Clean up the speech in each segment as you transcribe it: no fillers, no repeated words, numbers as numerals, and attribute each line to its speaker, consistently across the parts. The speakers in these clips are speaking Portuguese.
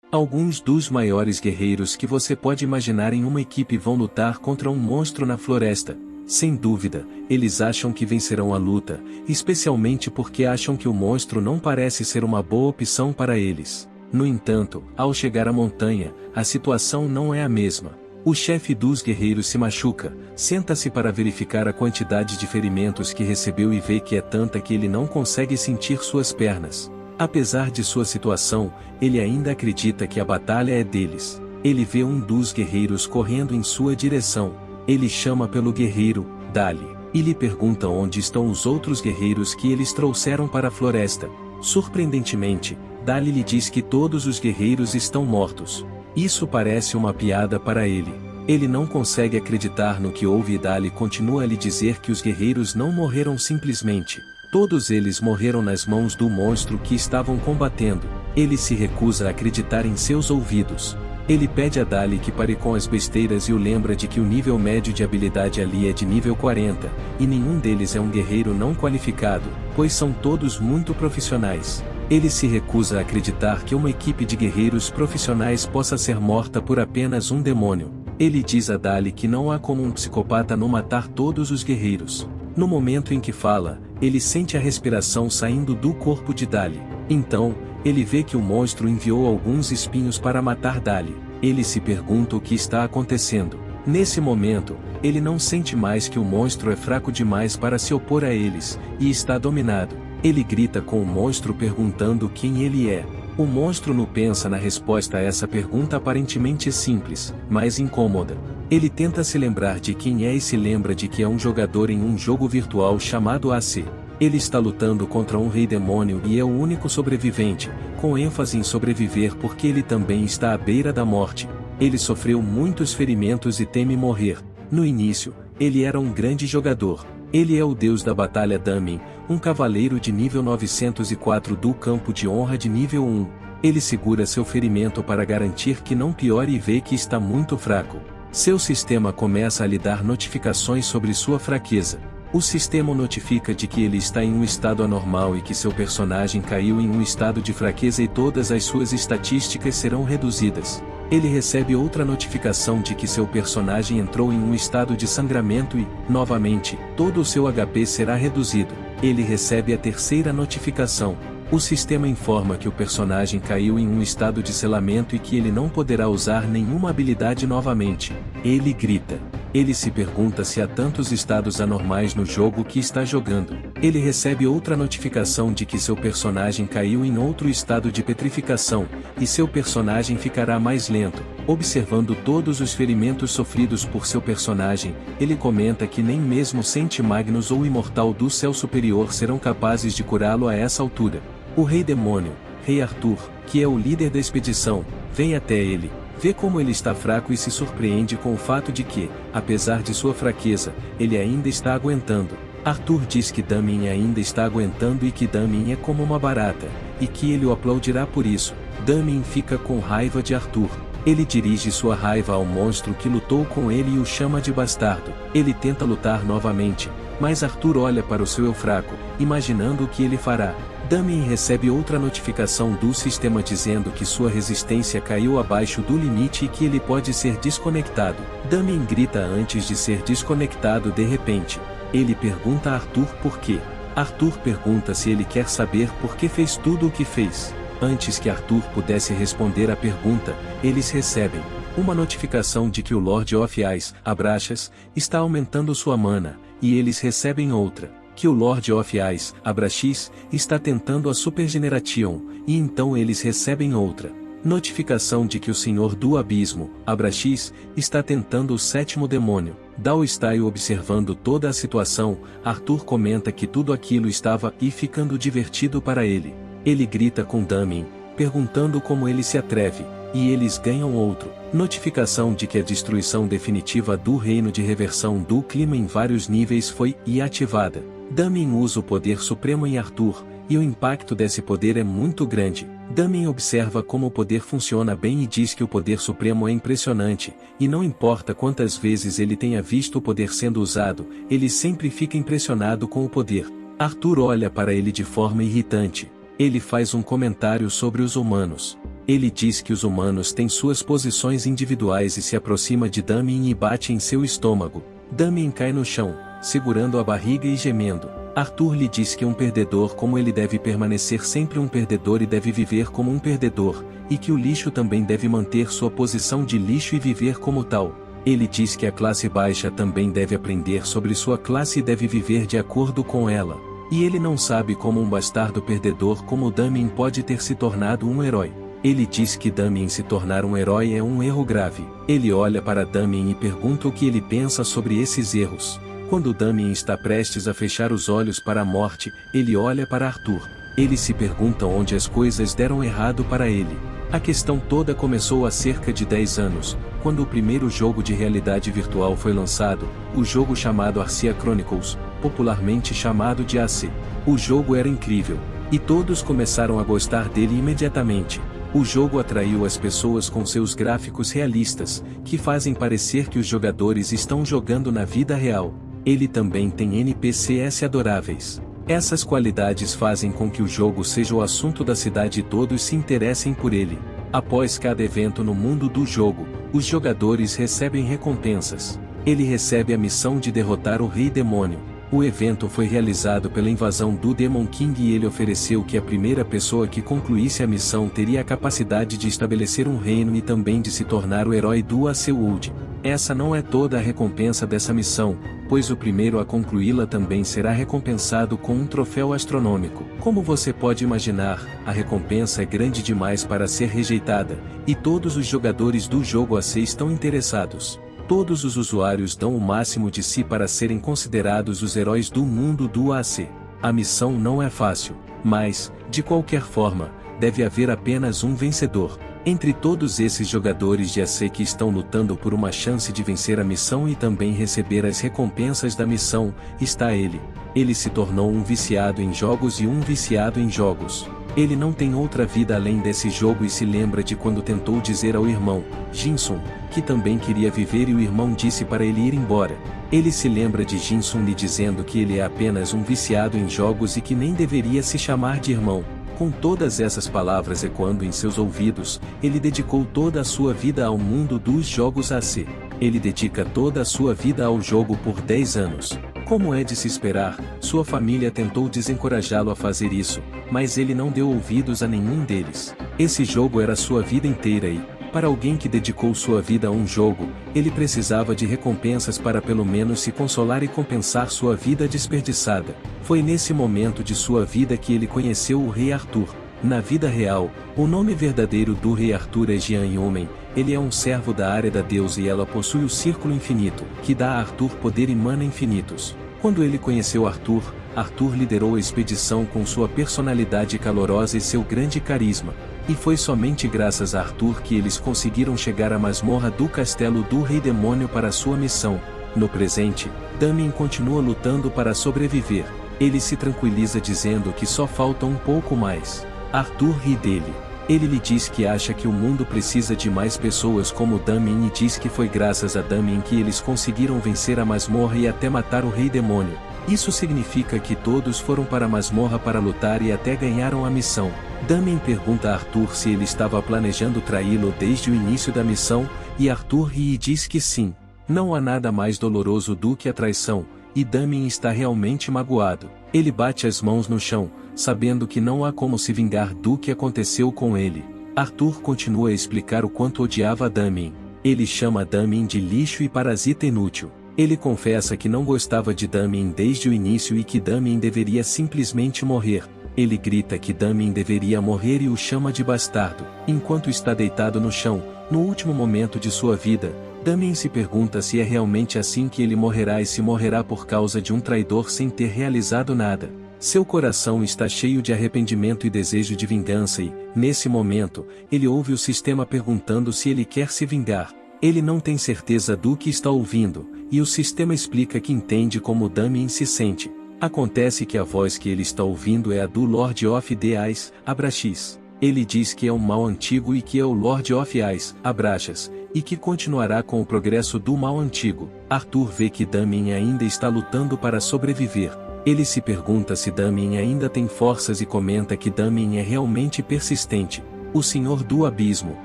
Speaker 1: Alguns dos maiores guerreiros que você pode imaginar em uma equipe vão lutar contra um monstro na floresta. Sem dúvida, eles acham que vencerão a luta, especialmente porque acham que o monstro não parece ser uma boa opção para eles. No entanto, ao chegar à montanha, a situação não é a mesma. O chefe dos guerreiros se machuca, senta-se para verificar a quantidade de ferimentos que recebeu e vê que é tanta que ele não consegue sentir suas pernas. Apesar de sua situação, ele ainda acredita que a batalha é deles. Ele vê um dos guerreiros correndo em sua direção. Ele chama pelo guerreiro, Dali, e lhe pergunta onde estão os outros guerreiros que eles trouxeram para a floresta. Surpreendentemente, Dali lhe diz que todos os guerreiros estão mortos. Isso parece uma piada para ele. Ele não consegue acreditar no que ouve e Dali continua a lhe dizer que os guerreiros não morreram simplesmente. Todos eles morreram nas mãos do monstro que estavam combatendo. Ele se recusa a acreditar em seus ouvidos. Ele pede a Dali que pare com as besteiras e o lembra de que o nível médio de habilidade ali é de nível 40, e nenhum deles é um guerreiro não qualificado, pois são todos muito profissionais. Ele se recusa a acreditar que uma equipe de guerreiros profissionais possa ser morta por apenas um demônio. Ele diz a Dali que não há como um psicopata não matar todos os guerreiros. No momento em que fala, ele sente a respiração saindo do corpo de Dali. Então, ele vê que o monstro enviou alguns espinhos para matar Dali. Ele se pergunta o que está acontecendo. Nesse momento, ele não sente mais que o monstro é fraco demais para se opor a eles, e está dominado. Ele grita com o monstro perguntando quem ele é. O monstro não pensa na resposta a essa pergunta aparentemente simples, mas incômoda. Ele tenta se lembrar de quem é e se lembra de que é um jogador em um jogo virtual chamado AC. Ele está lutando contra um rei demônio e é o único sobrevivente, com ênfase em sobreviver porque ele também está à beira da morte. Ele sofreu muitos ferimentos e teme morrer. No início, ele era um grande jogador. Ele é o deus da batalha Damin, um cavaleiro de nível 904 do campo de honra de nível 1. Ele segura seu ferimento para garantir que não piore e vê que está muito fraco. Seu sistema começa a lhe dar notificações sobre sua fraqueza. O sistema notifica de que ele está em um estado anormal e que seu personagem caiu em um estado de fraqueza e todas as suas estatísticas serão reduzidas. Ele recebe outra notificação de que seu personagem entrou em um estado de sangramento e, novamente, todo o seu HP será reduzido. Ele recebe a terceira notificação. O sistema informa que o personagem caiu em um estado de selamento e que ele não poderá usar nenhuma habilidade novamente. Ele grita. Ele se pergunta se há tantos estados anormais no jogo que está jogando. Ele recebe outra notificação de que seu personagem caiu em outro estado de petrificação, e seu personagem ficará mais lento. Observando todos os ferimentos sofridos por seu personagem, ele comenta que nem mesmo Saint Magnus ou Imortal do Céu Superior serão capazes de curá-lo a essa altura. O Rei Demônio, Rei Arthur, que é o líder da expedição, vem até ele, vê como ele está fraco e se surpreende com o fato de que, apesar de sua fraqueza, ele ainda está aguentando. Arthur diz que Damin ainda está aguentando e que Damin é como uma barata, e que ele o aplaudirá por isso. Damin fica com raiva de Arthur. Ele dirige sua raiva ao monstro que lutou com ele e o chama de bastardo. Ele tenta lutar novamente, mas Arthur olha para o seu eu fraco, imaginando o que ele fará. Damin recebe outra notificação do sistema dizendo que sua resistência caiu abaixo do limite e que ele pode ser desconectado. Damin grita antes de ser desconectado de repente. Ele pergunta a Arthur por quê. Arthur pergunta se ele quer saber por que fez tudo o que fez. Antes que Arthur pudesse responder a pergunta, eles recebem uma notificação de que o Lord of Ice, Abraxas, está aumentando sua mana, e eles recebem outra, que o Lord of Ice, Abraxas, está tentando a Super Generation, e então eles recebem outra notificação de que o Senhor do Abismo, Abraxas, está tentando o sétimo demônio. Dao está observando toda a situação. Arthur comenta que tudo aquilo estava ficando divertido para ele. Ele grita com Damin, perguntando como ele se atreve, e eles ganham outro notificação de que a destruição definitiva do reino de reversão do clima em vários níveis foi ativada. Damin usa o poder supremo em Arthur, e o impacto desse poder é muito grande. Damin observa como o poder funciona bem e diz que o poder supremo é impressionante, e não importa quantas vezes ele tenha visto o poder sendo usado, ele sempre fica impressionado com o poder. Arthur olha para ele de forma irritante. Ele faz um comentário sobre os humanos. Ele diz que os humanos têm suas posições individuais e se aproxima de Damien e bate em seu estômago. Damien cai no chão, segurando a barriga e gemendo. Arthur lhe diz que um perdedor como ele deve permanecer sempre um perdedor e deve viver como um perdedor, e que o lixo também deve manter sua posição de lixo e viver como tal. Ele diz que a classe baixa também deve aprender sobre sua classe e deve viver de acordo com ela. E ele não sabe como um bastardo perdedor como Damien pode ter se tornado um herói. Ele diz que Damien se tornar um herói é um erro grave. Ele olha para Damien e pergunta o que ele pensa sobre esses erros. Quando Damien está prestes a fechar os olhos para a morte, ele olha para Arthur. Ele se pergunta onde as coisas deram errado para ele. A questão toda começou há cerca de 10 anos, quando o primeiro jogo de realidade virtual foi lançado, o jogo chamado Arcia Chronicles, popularmente chamado de AC. O jogo era incrível, e todos começaram a gostar dele imediatamente. O jogo atraiu as pessoas com seus gráficos realistas, que fazem parecer que os jogadores estão jogando na vida real. Ele também tem NPCs adoráveis. Essas qualidades fazem com que o jogo seja o assunto da cidade e todos se interessem por ele. Após cada evento no mundo do jogo, os jogadores recebem recompensas. Ele recebe a missão de derrotar o Rei Demônio. O evento foi realizado pela invasão do Demon King e ele ofereceu que a primeira pessoa que concluísse a missão teria a capacidade de estabelecer um reino e também de se tornar o herói do AC World. Essa não é toda a recompensa dessa missão, pois o primeiro a concluí-la também será recompensado com um troféu astronômico. Como você pode imaginar, a recompensa é grande demais para ser rejeitada, e todos os jogadores do jogo AC estão interessados. Todos os usuários dão o máximo de si para serem considerados os heróis do mundo do AC. A missão não é fácil, mas, de qualquer forma, deve haver apenas um vencedor. Entre todos esses jogadores de AC que estão lutando por uma chance de vencer a missão e também receber as recompensas da missão, está ele. Ele se tornou um viciado em jogos e um viciado em jogos. Ele não tem outra vida além desse jogo e se lembra de quando tentou dizer ao irmão, Jinsun, que também queria viver e o irmão disse para ele ir embora. Ele se lembra de Jinsun lhe dizendo que ele é apenas um viciado em jogos e que nem deveria se chamar de irmão. Com todas essas palavras ecoando em seus ouvidos, ele dedicou toda a sua vida ao mundo dos jogos AC. Ele dedica toda a sua vida ao jogo por 10 anos. Como é de se esperar, sua família tentou desencorajá-lo a fazer isso, mas ele não deu ouvidos a nenhum deles. Esse jogo era sua vida inteira e, para alguém que dedicou sua vida a um jogo, ele precisava de recompensas para pelo menos se consolar e compensar sua vida desperdiçada. Foi nesse momento de sua vida que ele conheceu o Rei Arthur. Na vida real, o nome verdadeiro do Rei Arthur é Jian Yumen. Ele é um servo da área da deusa e ela possui o Círculo Infinito, que dá a Arthur poder e mana infinitos. Quando ele conheceu Arthur, Arthur liderou a expedição com sua personalidade calorosa e seu grande carisma. E foi somente graças a Arthur que eles conseguiram chegar à masmorra do castelo do Rei Demônio para sua missão. No presente, Damien continua lutando para sobreviver. Ele se tranquiliza dizendo que só falta um pouco mais. Arthur ri dele. Ele lhe diz que acha que o mundo precisa de mais pessoas como Damien e diz que foi graças a Damien que eles conseguiram vencer a masmorra e até matar o Rei Demônio. Isso significa que todos foram para a masmorra para lutar e até ganharam a missão. Damien pergunta a Arthur se ele estava planejando traí-lo desde o início da missão, e Arthur ri e diz que sim. Não há nada mais doloroso do que a traição, e Damien está realmente magoado. Ele bate as mãos no chão, sabendo que não há como se vingar do que aconteceu com ele. Arthur continua a explicar o quanto odiava Damien. Ele chama Damien de lixo e parasita inútil. Ele confessa que não gostava de Damien desde o início e que Damien deveria simplesmente morrer. Ele grita que Damien deveria morrer e o chama de bastardo. Enquanto está deitado no chão, no último momento de sua vida, Damien se pergunta se é realmente assim que ele morrerá e se morrerá por causa de um traidor sem ter realizado nada. Seu coração está cheio de arrependimento e desejo de vingança e, nesse momento, ele ouve o sistema perguntando se ele quer se vingar. Ele não tem certeza do que está ouvindo, e o sistema explica que entende como Damien se sente. Acontece que a voz que ele está ouvindo é a do Lord of the Ice, Abraxas. Ele diz que é um mal antigo e que é o Lord of Ice, Abraxas, e que continuará com o progresso do mal antigo. Arthur vê que Damien ainda está lutando para sobreviver. Ele se pergunta se Damien ainda tem forças e comenta que Damien é realmente persistente. O Senhor do Abismo,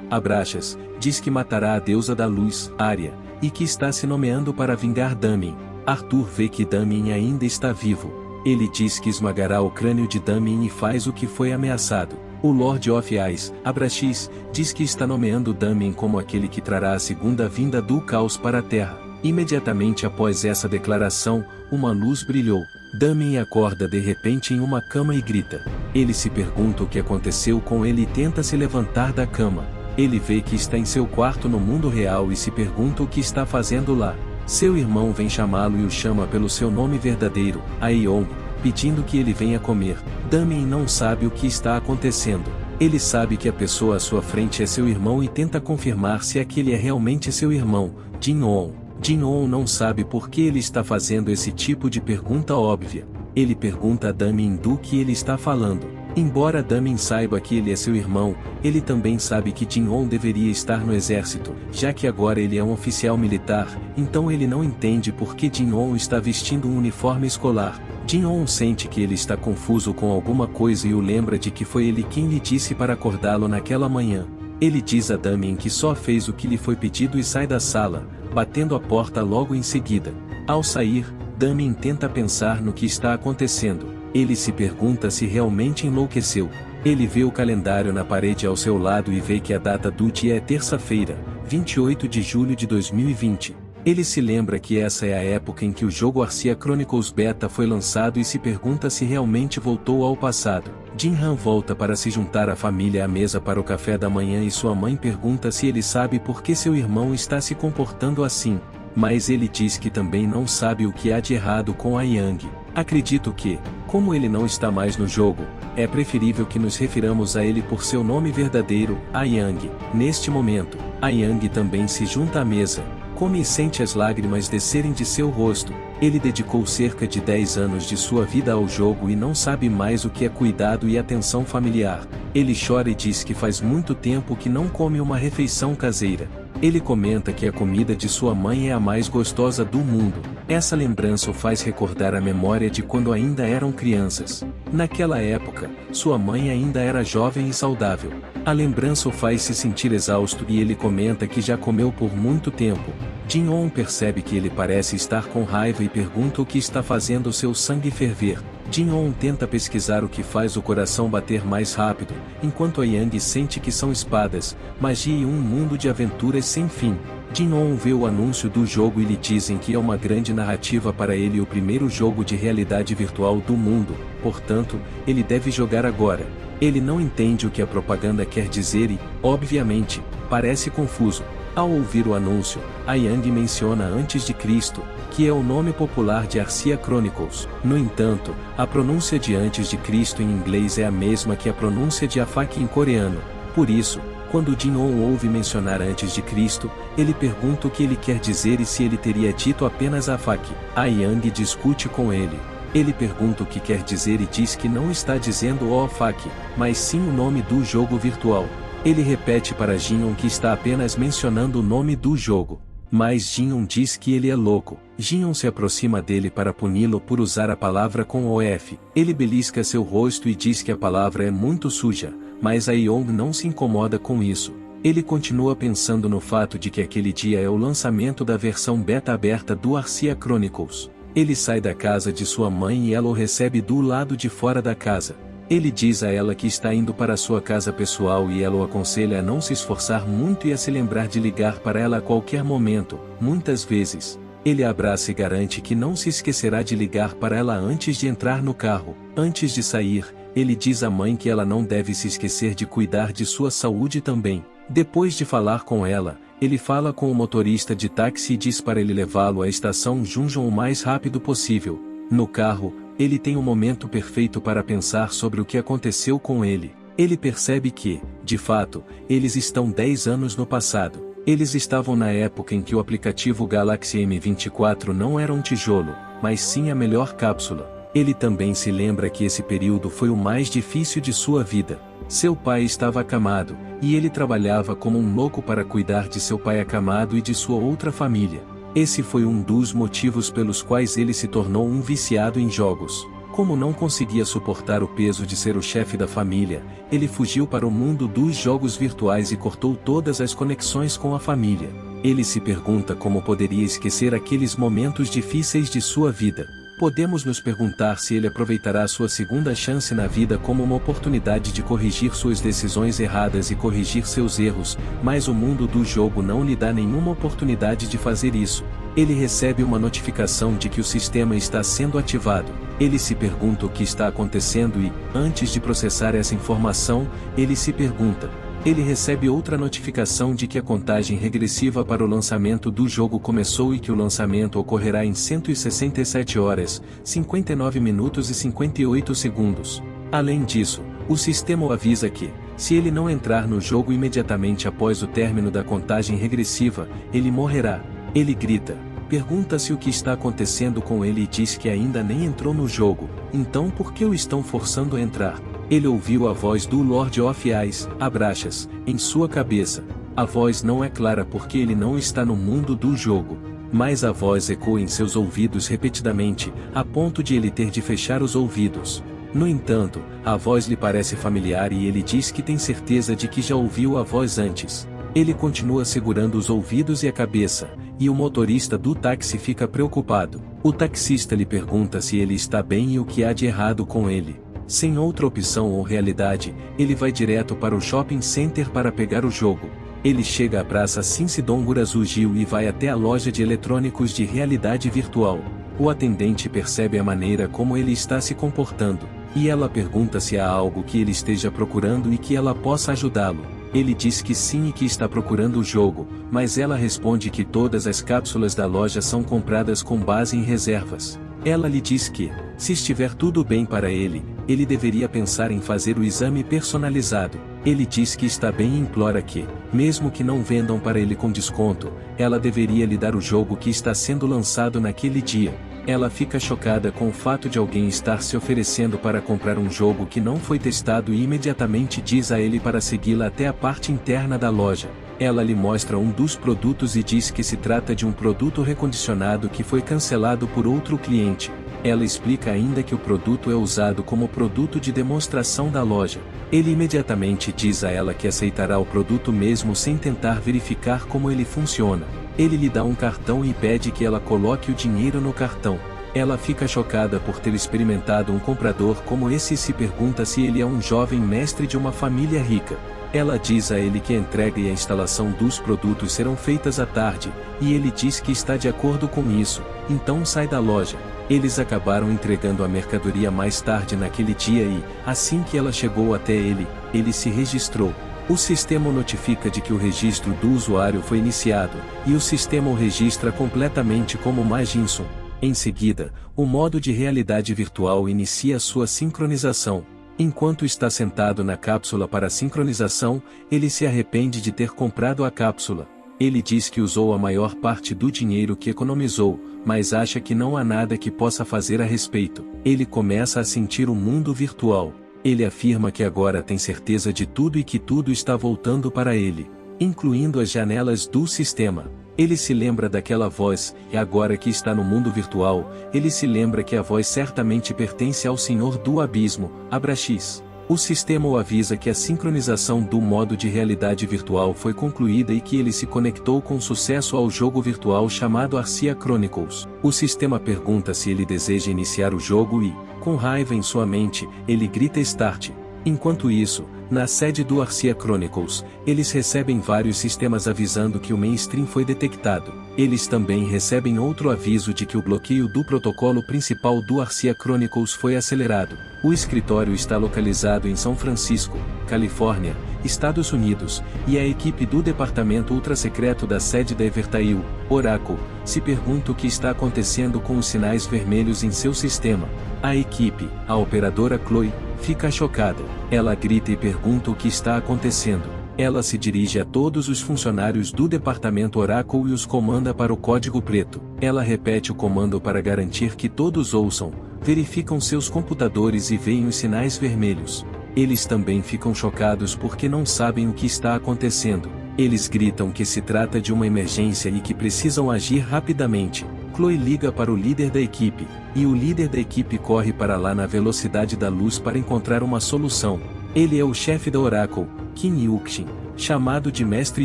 Speaker 1: Abraxas, diz que matará a deusa da luz, Ária, e que está se nomeando para vingar Damin. Arthur vê que Damin ainda está vivo. Ele diz que esmagará o crânio de Damin e faz o que foi ameaçado. O Lord of Ice, Abraxas, diz que está nomeando Damin como aquele que trará a segunda vinda do caos para a Terra. Imediatamente após essa declaração, uma luz brilhou. Damin acorda de repente em uma cama e grita. Ele se pergunta o que aconteceu com ele e tenta se levantar da cama. Ele vê que está em seu quarto no mundo real e se pergunta o que está fazendo lá. Seu irmão vem chamá-lo e o chama pelo seu nome verdadeiro, Aeon, pedindo que ele venha comer. Damin não sabe o que está acontecendo. Ele sabe que a pessoa à sua frente é seu irmão e tenta confirmar se aquele é realmente seu irmão, Jin-on. Jin-on não sabe por que ele está fazendo esse tipo de pergunta óbvia. Ele pergunta a Damin do que ele está falando. Embora Damin saiba que ele é seu irmão, ele também sabe que Jin-on deveria estar no exército, já que agora ele é um oficial militar, então ele não entende por que Jin-on está vestindo um uniforme escolar. Jin-on sente que ele está confuso com alguma coisa e o lembra de que foi ele quem lhe disse para acordá-lo naquela manhã. Ele diz a Damin que só fez o que lhe foi pedido e sai da sala, batendo a porta logo em seguida. Ao sair, Damin tenta pensar no que está acontecendo. Ele se pergunta se realmente enlouqueceu. Ele vê o calendário na parede ao seu lado e vê que a data do dia é terça-feira, 28 de julho de 2020. Ele se lembra que essa é a época em que o jogo Arcia Chronicles Beta foi lançado e se pergunta se realmente voltou ao passado. Jin-han volta para se juntar à família à mesa para o café da manhã e sua mãe pergunta se ele sabe por que seu irmão está se comportando assim. Mas ele diz que também não sabe o que há de errado com a Yang. Acredito que, como ele não está mais no jogo, é preferível que nos refiramos a ele por seu nome verdadeiro, Yang. Neste momento, a Yang também se junta à mesa, come e sente as lágrimas descerem de seu rosto. Ele dedicou cerca de 10 anos de sua vida ao jogo e não sabe mais o que é cuidado e atenção familiar. Ele chora e diz que faz muito tempo que não come uma refeição caseira. Ele comenta que a comida de sua mãe é a mais gostosa do mundo. Essa lembrança o faz recordar a memória de quando ainda eram crianças. Naquela época, sua mãe ainda era jovem e saudável. A lembrança o faz se sentir exausto e ele comenta que já comeu por muito tempo. Jin-on percebe que ele parece estar com raiva e pergunta o que está fazendo seu sangue ferver. Jin-on tenta pesquisar o que faz o coração bater mais rápido, enquanto a Yang sente que são espadas, magia e um mundo de aventuras sem fim. Jin-on vê o anúncio do jogo e lhe dizem que é uma grande narrativa para ele e o primeiro jogo de realidade virtual do mundo, portanto, ele deve jogar agora. Ele não entende o que a propaganda quer dizer e, obviamente, parece confuso. Ao ouvir o anúncio, a Yang menciona Antes de Cristo, que é o nome popular de Arcia Chronicles. No entanto, a pronúncia de Antes de Cristo em inglês é a mesma que a pronúncia de Afak em coreano. Por isso, quando Jin-on ouve mencionar Antes de Cristo, ele pergunta o que ele quer dizer e se ele teria dito apenas Afak. A Yang discute com ele. Ele pergunta o que quer dizer e diz que não está dizendo o Afak, mas sim o nome do jogo virtual. Ele repete para Jin-on que está apenas mencionando o nome do jogo. Mas Jin-on diz que ele é louco. Jin-on se aproxima dele para puni-lo por usar a palavra com OF. Ele belisca seu rosto e diz que a palavra é muito suja, mas a Yeong não se incomoda com isso. Ele continua pensando no fato de que aquele dia é o lançamento da versão beta aberta do Arcia Chronicles. Ele sai da casa de sua mãe e ela o recebe do lado de fora da casa. Ele diz a ela que está indo para sua casa pessoal e ela o aconselha a não se esforçar muito e a se lembrar de ligar para ela a qualquer momento, muitas vezes. Ele a abraça e garante que não se esquecerá de ligar para ela antes de entrar no carro. Antes de sair, ele diz à mãe que ela não deve se esquecer de cuidar de sua saúde também. Depois de falar com ela, ele fala com o motorista de táxi e diz para ele levá-lo à estação Junjon o mais rápido possível. No carro, ele tem um momento perfeito para pensar sobre o que aconteceu com ele. Ele percebe que, de fato, eles estão 10 anos no passado. Eles estavam na época em que o aplicativo Galaxy M24 não era um tijolo, mas sim a melhor cápsula. Ele também se lembra que esse período foi o mais difícil de sua vida. Seu pai estava acamado, e ele trabalhava como um louco para cuidar de seu pai acamado e de sua outra família. Esse foi um dos motivos pelos quais ele se tornou um viciado em jogos. Como não conseguia suportar o peso de ser o chefe da família, ele fugiu para o mundo dos jogos virtuais e cortou todas as conexões com a família. Ele se pergunta como poderia esquecer aqueles momentos difíceis de sua vida. Podemos nos perguntar se ele aproveitará sua segunda chance na vida como uma oportunidade de corrigir suas decisões erradas e corrigir seus erros, mas o mundo do jogo não lhe dá nenhuma oportunidade de fazer isso. Ele recebe uma notificação de que o sistema está sendo ativado. Ele se pergunta o que está acontecendo e, antes de processar essa informação, ele se pergunta. Ele recebe outra notificação de que a contagem regressiva para o lançamento do jogo começou e que o lançamento ocorrerá em 167 horas, 59 minutos e 58 segundos. Além disso, o sistema o avisa que, se ele não entrar no jogo imediatamente após o término da contagem regressiva, ele morrerá. Ele grita, pergunta-se o que está acontecendo com ele e diz que ainda nem entrou no jogo, então por que o estão forçando a entrar? Ele ouviu a voz do Lord of Ice, Abraxas, em sua cabeça. A voz não é clara porque ele não está no mundo do jogo, mas a voz ecoa em seus ouvidos repetidamente, a ponto de ele ter de fechar os ouvidos. No entanto, a voz lhe parece familiar e ele diz que tem certeza de que já ouviu a voz antes. Ele continua segurando os ouvidos e a cabeça, e o motorista do táxi fica preocupado. O taxista lhe pergunta se ele está bem e o que há de errado com ele. Sem outra opção ou realidade, ele vai direto para o shopping center para pegar o jogo. Ele chega à praça Cincidongurazu-Gil e vai até a loja de eletrônicos de realidade virtual. O atendente percebe a maneira como ele está se comportando, e ela pergunta se há algo que ele esteja procurando e que ela possa ajudá-lo. Ele diz que sim e que está procurando o jogo, mas ela responde que todas as cápsulas da loja são compradas com base em reservas. Ela lhe diz que, se estiver tudo bem para ele deveria pensar em fazer o exame personalizado. Ele diz que está bem e implora que, mesmo que não vendam para ele com desconto, ela deveria lhe dar o jogo que está sendo lançado naquele dia. Ela fica chocada com o fato de alguém estar se oferecendo para comprar um jogo que não foi testado e imediatamente diz a ele para segui-la até a parte interna da loja. Ela lhe mostra um dos produtos e diz que se trata de um produto recondicionado que foi cancelado por outro cliente. Ela explica ainda que o produto é usado como produto de demonstração da loja. Ele imediatamente diz a ela que aceitará o produto mesmo sem tentar verificar como ele funciona. Ele lhe dá um cartão e pede que ela coloque o dinheiro no cartão. Ela fica chocada por ter experimentado um comprador como esse e se pergunta se ele é um jovem mestre de uma família rica. Ela diz a ele que a entrega e a instalação dos produtos serão feitas à tarde, e ele diz que está de acordo com isso, então sai da loja. Eles acabaram entregando a mercadoria mais tarde naquele dia e, assim que ela chegou até ele, ele se registrou. O sistema o notifica de que o registro do usuário foi iniciado, e o sistema o registra completamente como Majinson. Em seguida, o modo de realidade virtual inicia sua sincronização. Enquanto está sentado na cápsula para a sincronização, ele se arrepende de ter comprado a cápsula. Ele diz que usou a maior parte do dinheiro que economizou, mas acha que não há nada que possa fazer a respeito. Ele começa a sentir o mundo virtual. Ele afirma que agora tem certeza de tudo e que tudo está voltando para ele, incluindo as janelas do sistema. Ele se lembra daquela voz, e agora que está no mundo virtual, ele se lembra que a voz certamente pertence ao Senhor do Abismo, Abraxas. O sistema o avisa que a sincronização do modo de realidade virtual foi concluída e que ele se conectou com sucesso ao jogo virtual chamado Arcia Chronicles. O sistema pergunta se ele deseja iniciar o jogo e, com raiva em sua mente, ele grita Start. Enquanto isso, na sede do Arcia Chronicles, eles recebem vários sistemas avisando que o mainstream foi detectado. Eles também recebem outro aviso de que o bloqueio do protocolo principal do Arcia Chronicles foi acelerado. O escritório está localizado em São Francisco, Califórnia, Estados Unidos, e a equipe do departamento ultrasecreto da sede da Evertail, Oracle, se pergunta o que está acontecendo com os sinais vermelhos em seu sistema. A equipe, a operadora Chloe, fica chocada. Ela grita e pergunta o que está acontecendo. Ela se dirige a todos os funcionários do departamento Oracle e os comanda para o código preto. Ela repete o comando para garantir que todos ouçam, verificam seus computadores e veem os sinais vermelhos. Eles também ficam chocados porque não sabem o que está acontecendo. Eles gritam que se trata de uma emergência e que precisam agir rapidamente. Chloe liga para o líder da equipe, e o líder da equipe corre para lá na velocidade da luz para encontrar uma solução. Ele é o chefe da Oracle, Kim Yukshin, chamado de Mestre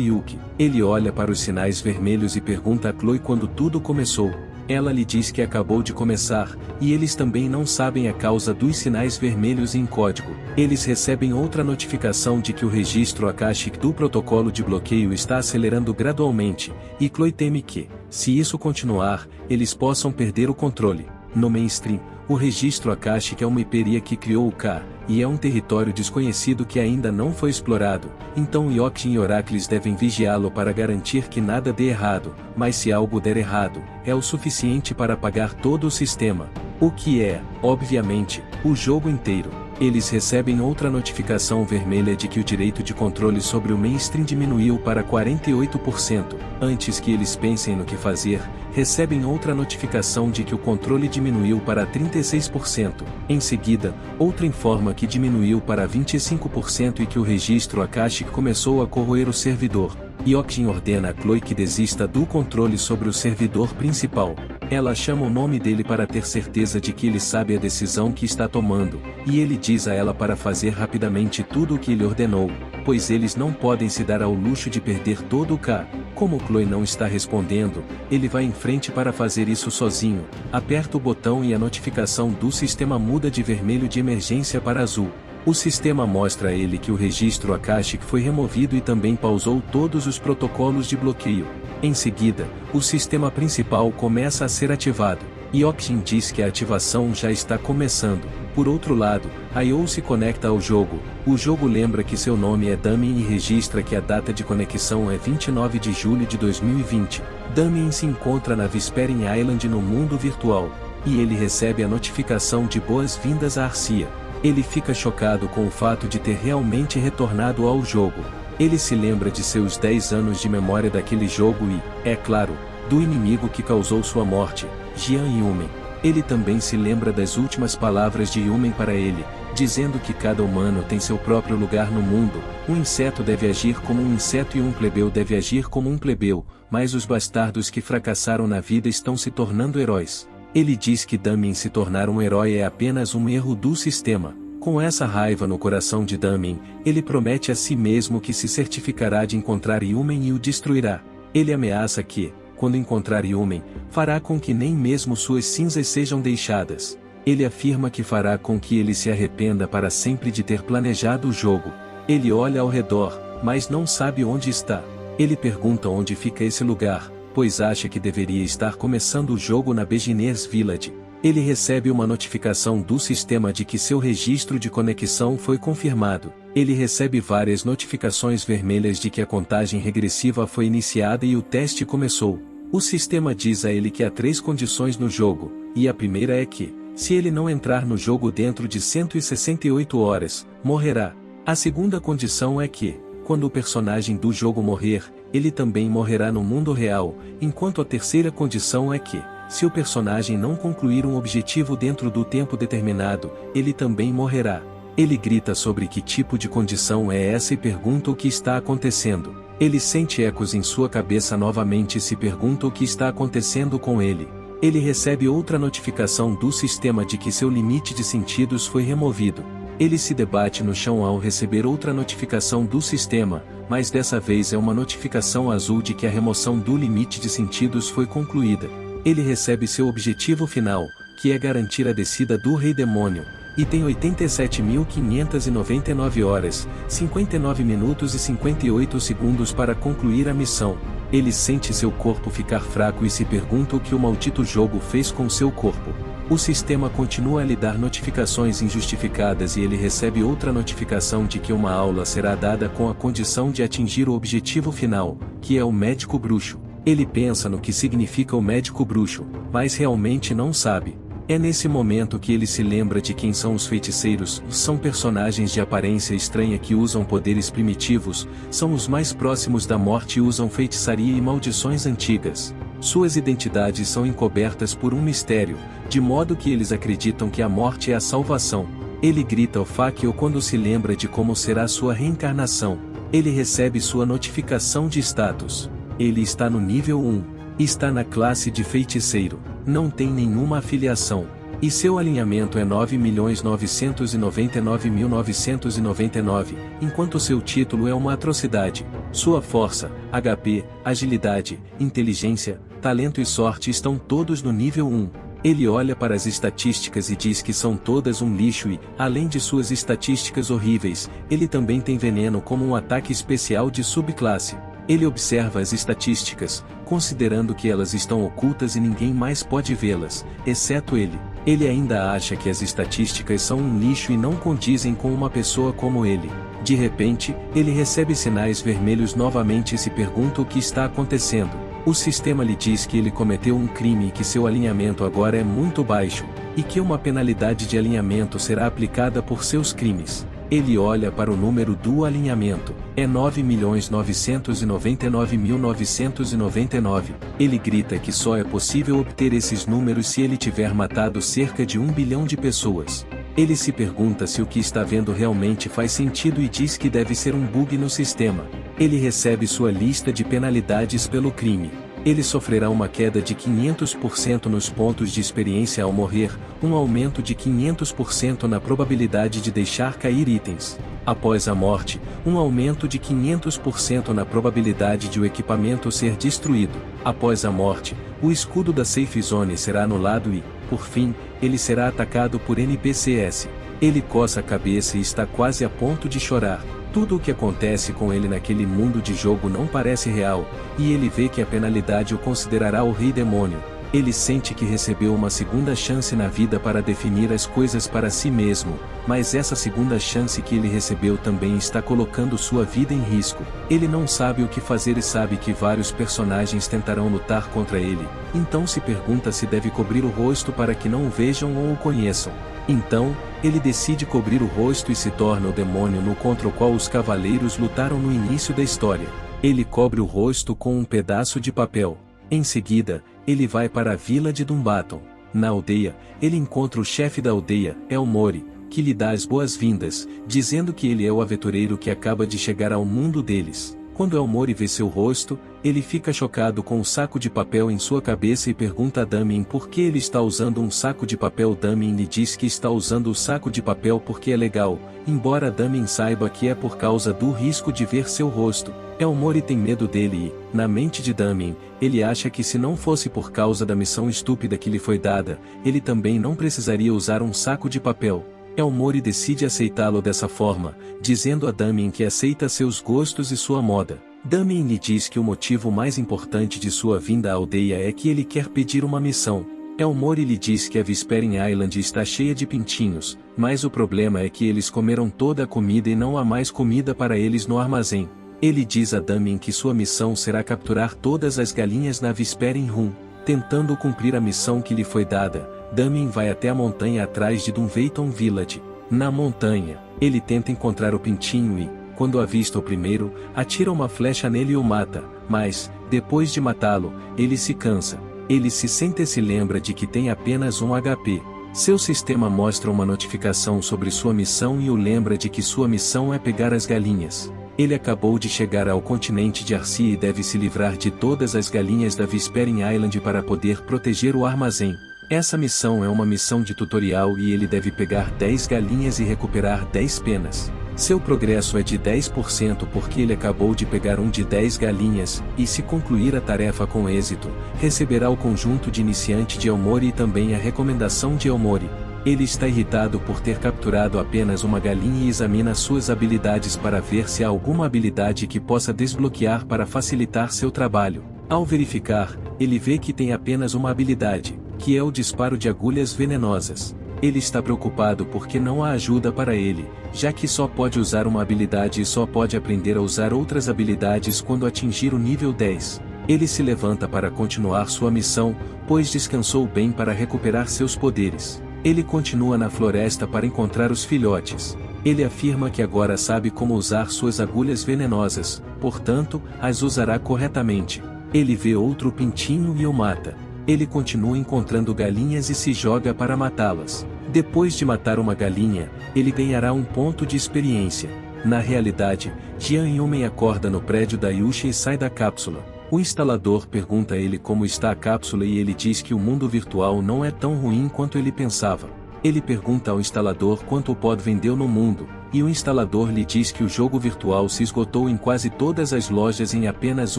Speaker 1: Yuki. Ele olha para os sinais vermelhos e pergunta a Chloe quando tudo começou. Ela lhe diz que acabou de começar, e eles também não sabem a causa dos sinais vermelhos em código. Eles recebem outra notificação de que o registro Akashic do protocolo de bloqueio está acelerando gradualmente, e Chloe teme que, se isso continuar, eles possam perder o controle. No mainstream, o registro Akashic é uma hiperia que criou o K, e é um território desconhecido que ainda não foi explorado, então Yokshin e Oracles devem vigiá-lo para garantir que nada dê errado, mas se algo der errado, é o suficiente para apagar todo o sistema. O que é, obviamente, o jogo inteiro. Eles recebem outra notificação vermelha de que o direito de controle sobre o mainstream diminuiu para 48%. Antes que eles pensem no que fazer, recebem outra notificação de que o controle diminuiu para 36%. Em seguida, outra informa que diminuiu para 25% e que o registro Akashic começou a corroer o servidor. Yokshin ordena a Chloe que desista do controle sobre o servidor principal. Ela chama o nome dele para ter certeza de que ele sabe a decisão que está tomando, e ele diz a ela para fazer rapidamente tudo o que ele ordenou, pois eles não podem se dar ao luxo de perder todo o K. Como Chloe não está respondendo, ele vai em frente para fazer isso sozinho, aperta o botão e a notificação do sistema muda de vermelho de emergência para azul. O sistema mostra a ele que o registro Akashic foi removido e também pausou todos os protocolos de bloqueio. Em seguida, o sistema principal começa a ser ativado. Yokshin diz que a ativação já está começando. Por outro lado, Ayo se conecta ao jogo. O jogo lembra que seu nome é Damien e registra que a data de conexão é 29 de julho de 2020. Damien se encontra na Whispering Island no mundo virtual, e ele recebe a notificação de boas-vindas a Arcia. Ele fica chocado com o fato de ter realmente retornado ao jogo. Ele se lembra de seus 10 anos de memória daquele jogo e, é claro, do inimigo que causou sua morte, Jian Yumen. Ele também se lembra das últimas palavras de Yumen para ele, dizendo que cada humano tem seu próprio lugar no mundo, um inseto deve agir como um inseto e um plebeu deve agir como um plebeu, mas os bastardos que fracassaram na vida estão se tornando heróis. Ele diz que Damien se tornar um herói é apenas um erro do sistema. Com essa raiva no coração de Damien, ele promete a si mesmo que se certificará de encontrar Yumen e o destruirá. Ele ameaça que, quando encontrar Yumen, fará com que nem mesmo suas cinzas sejam deixadas. Ele afirma que fará com que ele se arrependa para sempre de ter planejado o jogo. Ele olha ao redor, mas não sabe onde está. Ele pergunta onde fica esse lugar, pois acha que deveria estar começando o jogo na Beginners Village. Ele recebe uma notificação do sistema de que seu registro de conexão foi confirmado. Ele recebe várias notificações vermelhas de que a contagem regressiva foi iniciada e o teste começou. O sistema diz a ele que há 3 condições no jogo, e a primeira é que, se ele não entrar no jogo dentro de 168 horas, morrerá. A segunda condição é que, quando o personagem do jogo morrer, ele também morrerá no mundo real, enquanto a terceira condição é que, se o personagem não concluir um objetivo dentro do tempo determinado, ele também morrerá. Ele grita sobre que tipo de condição é essa e pergunta o que está acontecendo. Ele sente ecos em sua cabeça novamente e se pergunta o que está acontecendo com ele. Ele recebe outra notificação do sistema de que seu limite de sentidos foi removido. Ele se debate no chão ao receber outra notificação do sistema, mas dessa vez é uma notificação azul de que a remoção do limite de sentidos foi concluída. Ele recebe seu objetivo final, que é garantir a descida do Rei Demônio, e tem 87.599 horas, 59 minutos e 58 segundos para concluir a missão. Ele sente seu corpo ficar fraco e se pergunta o que o maldito jogo fez com seu corpo. O sistema continua a lhe dar notificações injustificadas e ele recebe outra notificação de que uma aula será dada com a condição de atingir o objetivo final, que é o médico bruxo. Ele pensa no que significa o médico bruxo, mas realmente não sabe. É nesse momento que ele se lembra de quem são os feiticeiros. São personagens de aparência estranha que usam poderes primitivos, são os mais próximos da morte e usam feitiçaria e maldições antigas. Suas identidades são encobertas por um mistério, de modo que eles acreditam que a morte é a salvação. Ele grita ao Fakio quando se lembra de como será sua reencarnação. Ele recebe sua notificação de status. Ele está no nível 1. Está na classe de feiticeiro, não tem nenhuma afiliação. E seu alinhamento é 9.999.999, enquanto seu título é uma atrocidade. Sua força, HP, agilidade, inteligência, talento e sorte estão todos no nível 1. Ele olha para as estatísticas e diz que são todas um lixo e, além de suas estatísticas horríveis, ele também tem veneno como um ataque especial de subclasse. Ele observa as estatísticas, considerando que elas estão ocultas e ninguém mais pode vê-las, exceto ele. Ele ainda acha que as estatísticas são um lixo e não condizem com uma pessoa como ele. De repente, ele recebe sinais vermelhos novamente e se pergunta o que está acontecendo. O sistema lhe diz que ele cometeu um crime e que seu alinhamento agora é muito baixo, e que uma penalidade de alinhamento será aplicada por seus crimes. Ele olha para o número do alinhamento, é 9.999.999. Ele grita que só é possível obter esses números se ele tiver matado cerca de 1 bilhão de pessoas. Ele se pergunta se o que está vendo realmente faz sentido e diz que deve ser um bug no sistema. Ele recebe sua lista de penalidades pelo crime. Ele sofrerá uma queda de 500% nos pontos de experiência ao morrer, um aumento de 500% na probabilidade de deixar cair itens. Após a morte, um aumento de 500% na probabilidade de o equipamento ser destruído. Após a morte, o escudo da Safe Zone será anulado e, por fim, ele será atacado por NPCs. Ele coça a cabeça e está quase a ponto de chorar. Tudo o que acontece com ele naquele mundo de jogo não parece real, e ele vê que a penalidade o considerará o rei demônio. Ele sente que recebeu uma segunda chance na vida para definir as coisas para si mesmo, mas essa segunda chance que ele recebeu também está colocando sua vida em risco. Ele não sabe o que fazer e sabe que vários personagens tentarão lutar contra ele, então se pergunta se deve cobrir o rosto para que não o vejam ou o conheçam. Então, ele decide cobrir o rosto e se torna o demônio no contra o qual os cavaleiros lutaram no início da história. Ele cobre o rosto com um pedaço de papel. Em seguida, ele vai para a vila de Dumbarton. Na aldeia, ele encontra o chefe da aldeia, Elmore, que lhe dá as boas-vindas, dizendo que ele é o aventureiro que acaba de chegar ao mundo deles. Quando Elmore vê seu rosto, ele fica chocado com o saco de papel em sua cabeça e pergunta a Damien por que ele está usando um saco de papel. Damien lhe diz que está usando o saco de papel porque é legal, embora Damien saiba que é por causa do risco de ver seu rosto. Elmore tem medo dele e, na mente de Damien, ele acha que se não fosse por causa da missão estúpida que lhe foi dada, ele também não precisaria usar um saco de papel. Elmore decide aceitá-lo dessa forma, dizendo a Damien que aceita seus gostos e sua moda. Damien lhe diz que o motivo mais importante de sua vinda à aldeia é que ele quer pedir uma missão. Elmore lhe diz que a Whispering Island está cheia de pintinhos, mas o problema é que eles comeram toda a comida e não há mais comida para eles no armazém. Ele diz a Damien que sua missão será capturar todas as galinhas na Whispering Room. Tentando cumprir a missão que lhe foi dada, Damien vai até a montanha atrás de Dunveyton Village. Na montanha, ele tenta encontrar o pintinho e, quando avista o primeiro, atira uma flecha nele e o mata, mas, depois de matá-lo, ele se cansa. Ele se sente e se lembra de que tem apenas um HP. Seu sistema mostra uma notificação sobre sua missão e o lembra de que sua missão é pegar as galinhas. Ele acabou de chegar ao continente de Arcia e deve se livrar de todas as galinhas da Whispering Island para poder proteger o armazém. Essa missão é uma missão de tutorial e ele deve pegar 10 galinhas e recuperar 10 penas. Seu progresso é de 10% porque ele acabou de pegar um de 10 galinhas, e se concluir a tarefa com êxito, receberá o conjunto de iniciante de Elmore e também a recomendação de Elmore. Ele está irritado por ter capturado apenas uma galinha e examina suas habilidades para ver se há alguma habilidade que possa desbloquear para facilitar seu trabalho. Ao verificar, ele vê que tem apenas uma habilidade, que é o disparo de agulhas venenosas. Ele está preocupado porque não há ajuda para ele, já que só pode usar uma habilidade e só pode aprender a usar outras habilidades quando atingir o nível 10. Ele se levanta para continuar sua missão, pois descansou bem para recuperar seus poderes. Ele continua na floresta para encontrar os filhotes. Ele afirma que agora sabe como usar suas agulhas venenosas, portanto, as usará corretamente. Ele vê outro pintinho e o mata. Ele continua encontrando galinhas e se joga para matá-las. Depois de matar uma galinha, ele ganhará um ponto de experiência. Na realidade, Jian Yumen acorda no prédio da Yusha e sai da cápsula. O instalador pergunta a ele como está a cápsula e ele diz que o mundo virtual não é tão ruim quanto ele pensava. Ele pergunta ao instalador quanto o pod vendeu no mundo, e o instalador lhe diz que o jogo virtual se esgotou em quase todas as lojas em apenas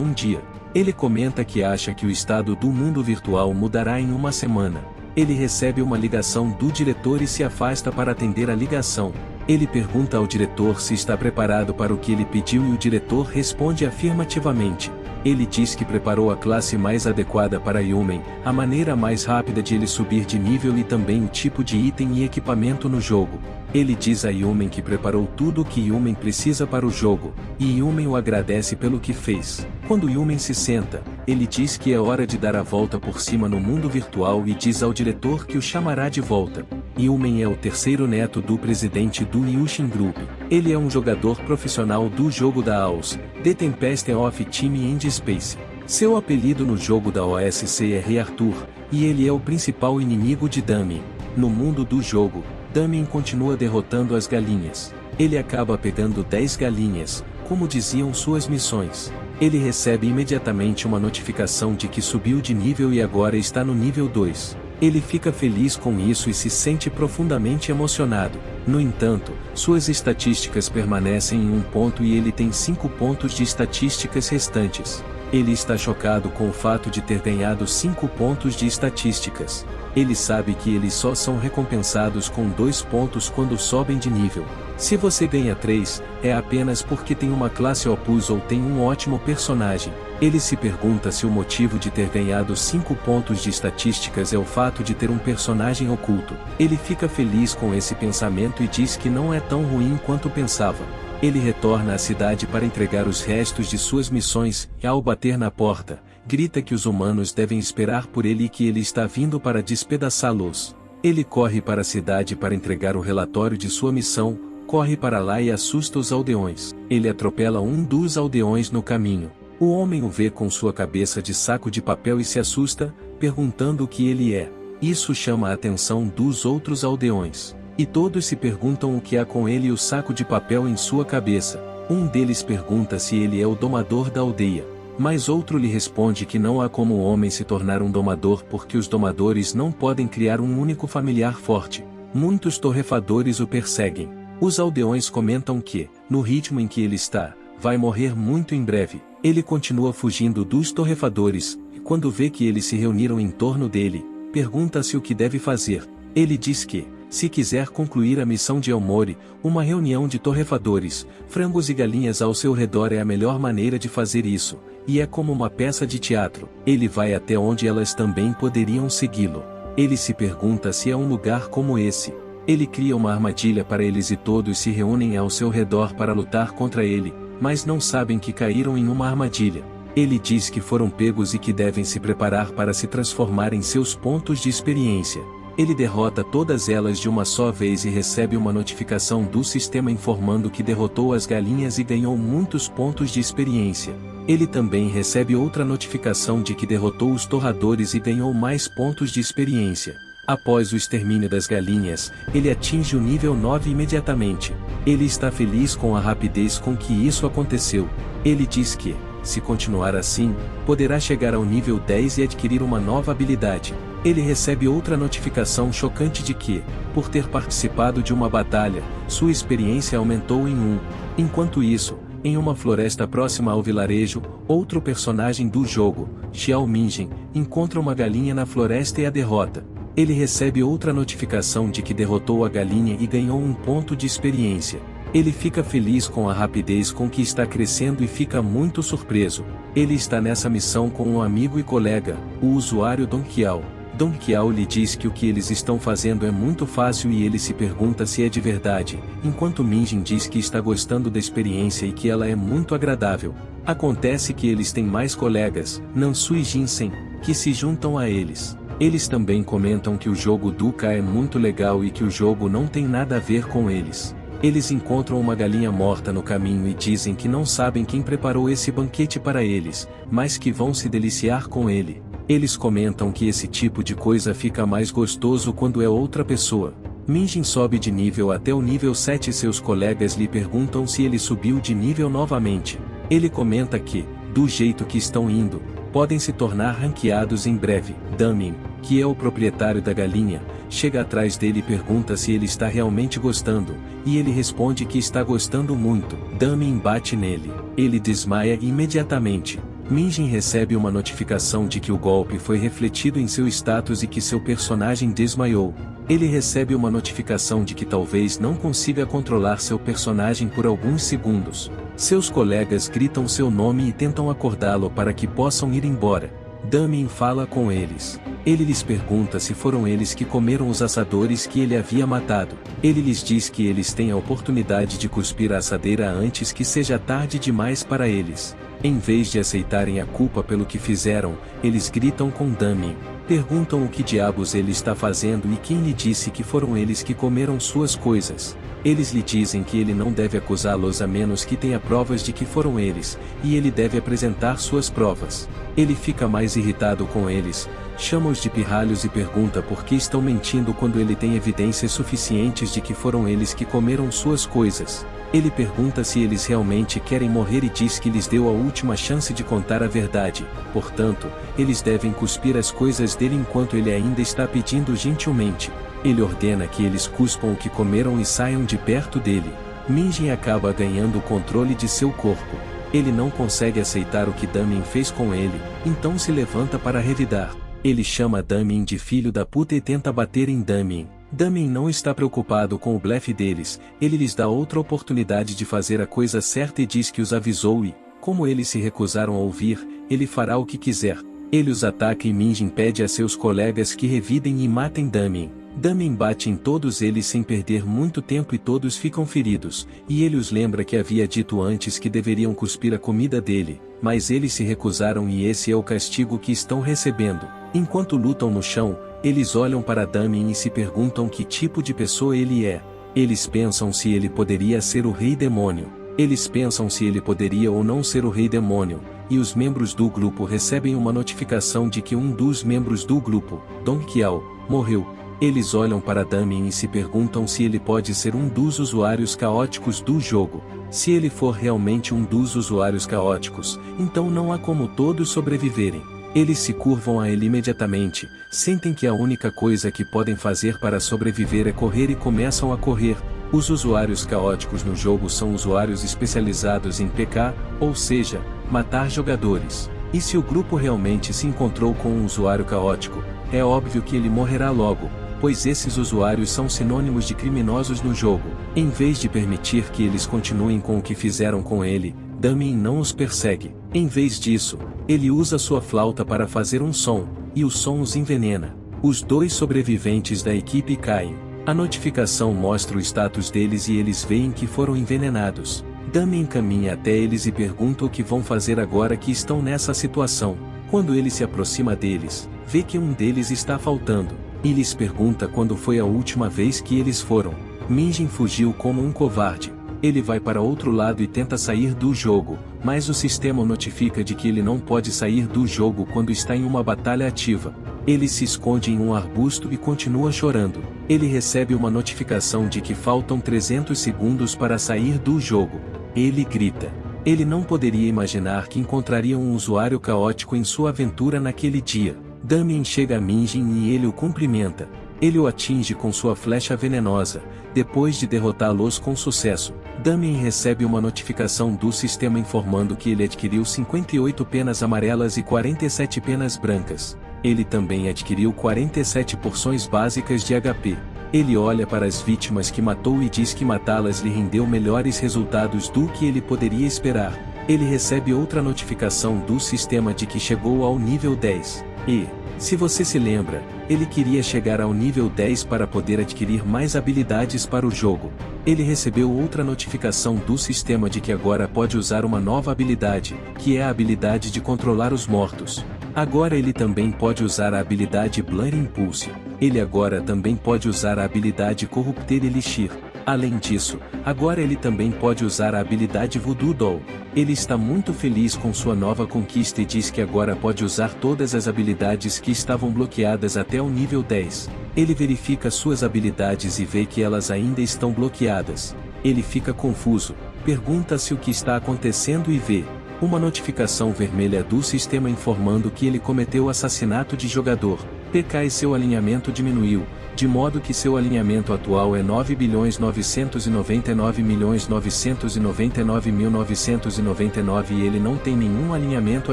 Speaker 1: um dia. Ele comenta que acha que o estado do mundo virtual mudará em uma semana. Ele recebe uma ligação do diretor e se afasta para atender a ligação. Ele pergunta ao diretor se está preparado para o que ele pediu e o diretor responde afirmativamente. Ele diz que preparou a classe mais adequada para Yumen, a maneira mais rápida de ele subir de nível e também o tipo de item e equipamento no jogo. Ele diz a Yumen que preparou tudo o que Yumen precisa para o jogo, e Yumen o agradece pelo que fez. Quando Yumen se senta, ele diz que é hora de dar a volta por cima no mundo virtual e diz ao diretor que o chamará de volta. Yumen é o terceiro neto do presidente do Yushin Group. Ele é um jogador profissional do jogo da AOS, The Tempest of Time and Space. Seu apelido no jogo da OSC é Rei Arthur, e ele é o principal inimigo de Damien. No mundo do jogo, Damien continua derrotando as galinhas. Ele acaba pegando 10 galinhas, como diziam suas missões. Ele recebe imediatamente uma notificação de que subiu de nível e agora está no nível 2. Ele fica feliz com isso e se sente profundamente emocionado. No entanto, suas estatísticas permanecem em 1 ponto e ele tem 5 pontos de estatísticas restantes. Ele está chocado com o fato de ter ganhado 5 pontos de estatísticas. Ele sabe que eles só são recompensados com 2 pontos quando sobem de nível. Se você ganha 3, é apenas porque tem uma classe opus ou tem um ótimo personagem. Ele se pergunta se o motivo de ter ganhado 5 pontos de estatísticas é o fato de ter um personagem oculto. Ele fica feliz com esse pensamento e diz que não é tão ruim quanto pensava. Ele retorna à cidade para entregar os restos de suas missões, e ao bater na porta, grita que os humanos devem esperar por ele e que ele está vindo para despedaçá-los. Ele corre para a cidade para entregar o relatório de sua missão, corre para lá e assusta os aldeões. Ele atropela um dos aldeões no caminho. O homem o vê com sua cabeça de saco de papel e se assusta, perguntando o que ele é. Isso chama a atenção dos outros aldeões. E todos se perguntam o que há com ele e o saco de papel em sua cabeça. Um deles pergunta se ele é o domador da aldeia. Mas outro lhe responde que não há como o homem se tornar um domador porque os domadores não podem criar um único familiar forte. Muitos torrefadores o perseguem. Os aldeões comentam que, no ritmo em que ele está, vai morrer muito em breve. Ele continua fugindo dos torrefadores, e quando vê que eles se reuniram em torno dele, pergunta-se o que deve fazer. Ele diz que, se quiser concluir a missão de Elmore, uma reunião de torrefadores, frangos e galinhas ao seu redor é a melhor maneira de fazer isso, e é como uma peça de teatro. Ele vai até onde elas também poderiam segui-lo. Ele se pergunta se é um lugar como esse. Ele cria uma armadilha para eles e todos se reúnem ao seu redor para lutar contra ele, mas não sabem que caíram em uma armadilha. Ele diz que foram pegos e que devem se preparar para se transformar em seus pontos de experiência. Ele derrota todas elas de uma só vez e recebe uma notificação do sistema informando que derrotou as galinhas e ganhou muitos pontos de experiência. Ele também recebe outra notificação de que derrotou os torradores e ganhou mais pontos de experiência. Após o extermínio das galinhas, ele atinge o nível 9 imediatamente. Ele está feliz com a rapidez com que isso aconteceu. Ele diz que, se continuar assim, poderá chegar ao nível 10 e adquirir uma nova habilidade. Ele recebe outra notificação chocante de que, por ter participado de uma batalha, sua experiência aumentou em 1. Enquanto isso, em uma floresta próxima ao vilarejo, outro personagem do jogo, Xiao Minjin, encontra uma galinha na floresta e a derrota. Ele recebe outra notificação de que derrotou a galinha e ganhou 1 ponto de experiência. Ele fica feliz com a rapidez com que está crescendo e fica muito surpreso. Ele está nessa missão com um amigo e colega, o usuário Dong Qiao. Dong Qiao lhe diz que o que eles estão fazendo é muito fácil e ele se pergunta se é de verdade, enquanto Minjin diz que está gostando da experiência e que ela é muito agradável. Acontece que eles têm mais colegas, Nansu e Jinsen, que se juntam a eles. Eles também comentam que o jogo Duca é muito legal e que o jogo não tem nada a ver com eles. Eles encontram uma galinha morta no caminho e dizem que não sabem quem preparou esse banquete para eles, mas que vão se deliciar com ele. Eles comentam que esse tipo de coisa fica mais gostoso quando é outra pessoa. Minjin sobe de nível até o nível 7 e seus colegas lhe perguntam se ele subiu de nível novamente. Ele comenta que, do jeito que estão indo, podem se tornar ranqueados em breve. Damien, que é o proprietário da galinha, chega atrás dele e pergunta se ele está realmente gostando, e ele responde que está gostando muito. Damien bate nele. Ele desmaia imediatamente. Minjin recebe uma notificação de que o golpe foi refletido em seu status e que seu personagem desmaiou. Ele recebe uma notificação de que talvez não consiga controlar seu personagem por alguns segundos. Seus colegas gritam seu nome e tentam acordá-lo para que possam ir embora. Damien fala com eles. Ele lhes pergunta se foram eles que comeram os assadores que ele havia matado. Ele lhes diz que eles têm a oportunidade de cuspir a assadeira antes que seja tarde demais para eles. Em vez de aceitarem a culpa pelo que fizeram, eles gritam com Damien. Perguntam o que diabos ele está fazendo e quem lhe disse que foram eles que comeram suas coisas. Eles lhe dizem que ele não deve acusá-los a menos que tenha provas de que foram eles, e ele deve apresentar suas provas. Ele fica mais irritado com eles, chama-os de pirralhos e pergunta por que estão mentindo quando ele tem evidências suficientes de que foram eles que comeram suas coisas. Ele pergunta se eles realmente querem morrer e diz que lhes deu a última chance de contar a verdade, portanto, eles devem cuspir as coisas dele enquanto ele ainda está pedindo gentilmente. Ele ordena que eles cuspam o que comeram e saiam de perto dele. Minjin acaba ganhando o controle de seu corpo. Ele não consegue aceitar o que Damien fez com ele, então se levanta para revidar. Ele chama Damien de filho da puta e tenta bater em Damien. Damien não está preocupado com o blefe deles, ele lhes dá outra oportunidade de fazer a coisa certa e diz que os avisou e, como eles se recusaram a ouvir, ele fará o que quiser. Ele os ataca e Minjin pede a seus colegas que revidem e matem Damien. Damien bate em todos eles sem perder muito tempo e todos ficam feridos, e ele os lembra que havia dito antes que deveriam cuspir a comida dele, mas eles se recusaram e esse é o castigo que estão recebendo. Enquanto lutam no chão, eles olham para Damien e se perguntam que tipo de pessoa ele é. Eles pensam se ele poderia ser o Rei Demônio. Eles pensam se ele poderia ou não ser o Rei Demônio, e os membros do grupo recebem uma notificação de que um dos membros do grupo, Dong Qiao, morreu. Eles olham para Damien e se perguntam se ele pode ser um dos usuários caóticos do jogo. Se ele for realmente um dos usuários caóticos, então não há como todos sobreviverem. Eles se curvam a ele imediatamente, sentem que a única coisa que podem fazer para sobreviver é correr e começam a correr. Os usuários caóticos no jogo são usuários especializados em PK, ou seja, matar jogadores. E se o grupo realmente se encontrou com um usuário caótico, é óbvio que ele morrerá logo, pois esses usuários são sinônimos de criminosos no jogo. Em vez de permitir que eles continuem com o que fizeram com ele, Damien não os persegue. Em vez disso, ele usa sua flauta para fazer um som, e o som os envenena. Os dois sobreviventes da equipe caem. A notificação mostra o status deles e eles veem que foram envenenados. Damien caminha até eles e pergunta o que vão fazer agora que estão nessa situação. Quando ele se aproxima deles, vê que um deles está faltando, e lhes pergunta quando foi a última vez que eles foram. Minjin fugiu como um covarde. Ele vai para outro lado e tenta sair do jogo, mas o sistema o notifica de que ele não pode sair do jogo quando está em uma batalha ativa. Ele se esconde em um arbusto e continua chorando. Ele recebe uma notificação de que faltam 300 segundos para sair do jogo. Ele grita. Ele não poderia imaginar que encontraria um usuário caótico em sua aventura naquele dia. Damien chega a Minjin e ele o cumprimenta. Ele o atinge com sua flecha venenosa, depois de derrotá-los com sucesso. Damien recebe uma notificação do sistema informando que ele adquiriu 58 penas amarelas e 47 penas brancas. Ele também adquiriu 47 porções básicas de HP. Ele olha para as vítimas que matou e diz que matá-las lhe rendeu melhores resultados do que ele poderia esperar. Ele recebe outra notificação do sistema de que chegou ao nível 10. E, se você se lembra, ele queria chegar ao nível 10 para poder adquirir mais habilidades para o jogo. Ele recebeu outra notificação do sistema de que agora pode usar uma nova habilidade, que é a habilidade de controlar os mortos. Agora ele também pode usar a habilidade Blur Impulse. Ele agora também pode usar a habilidade Corrupter Elixir. Além disso, agora ele também pode usar a habilidade Voodoo Doll. Ele está muito feliz com sua nova conquista e diz que agora pode usar todas as habilidades que estavam bloqueadas até o nível 10. Ele verifica suas habilidades e vê que elas ainda estão bloqueadas. Ele fica confuso, pergunta-se o que está acontecendo e vê Uma notificação vermelha do sistema informando que ele cometeu assassinato de jogador. PK e seu alinhamento diminuiu, de modo que seu alinhamento atual é 9.999.999.999 e ele não tem nenhum alinhamento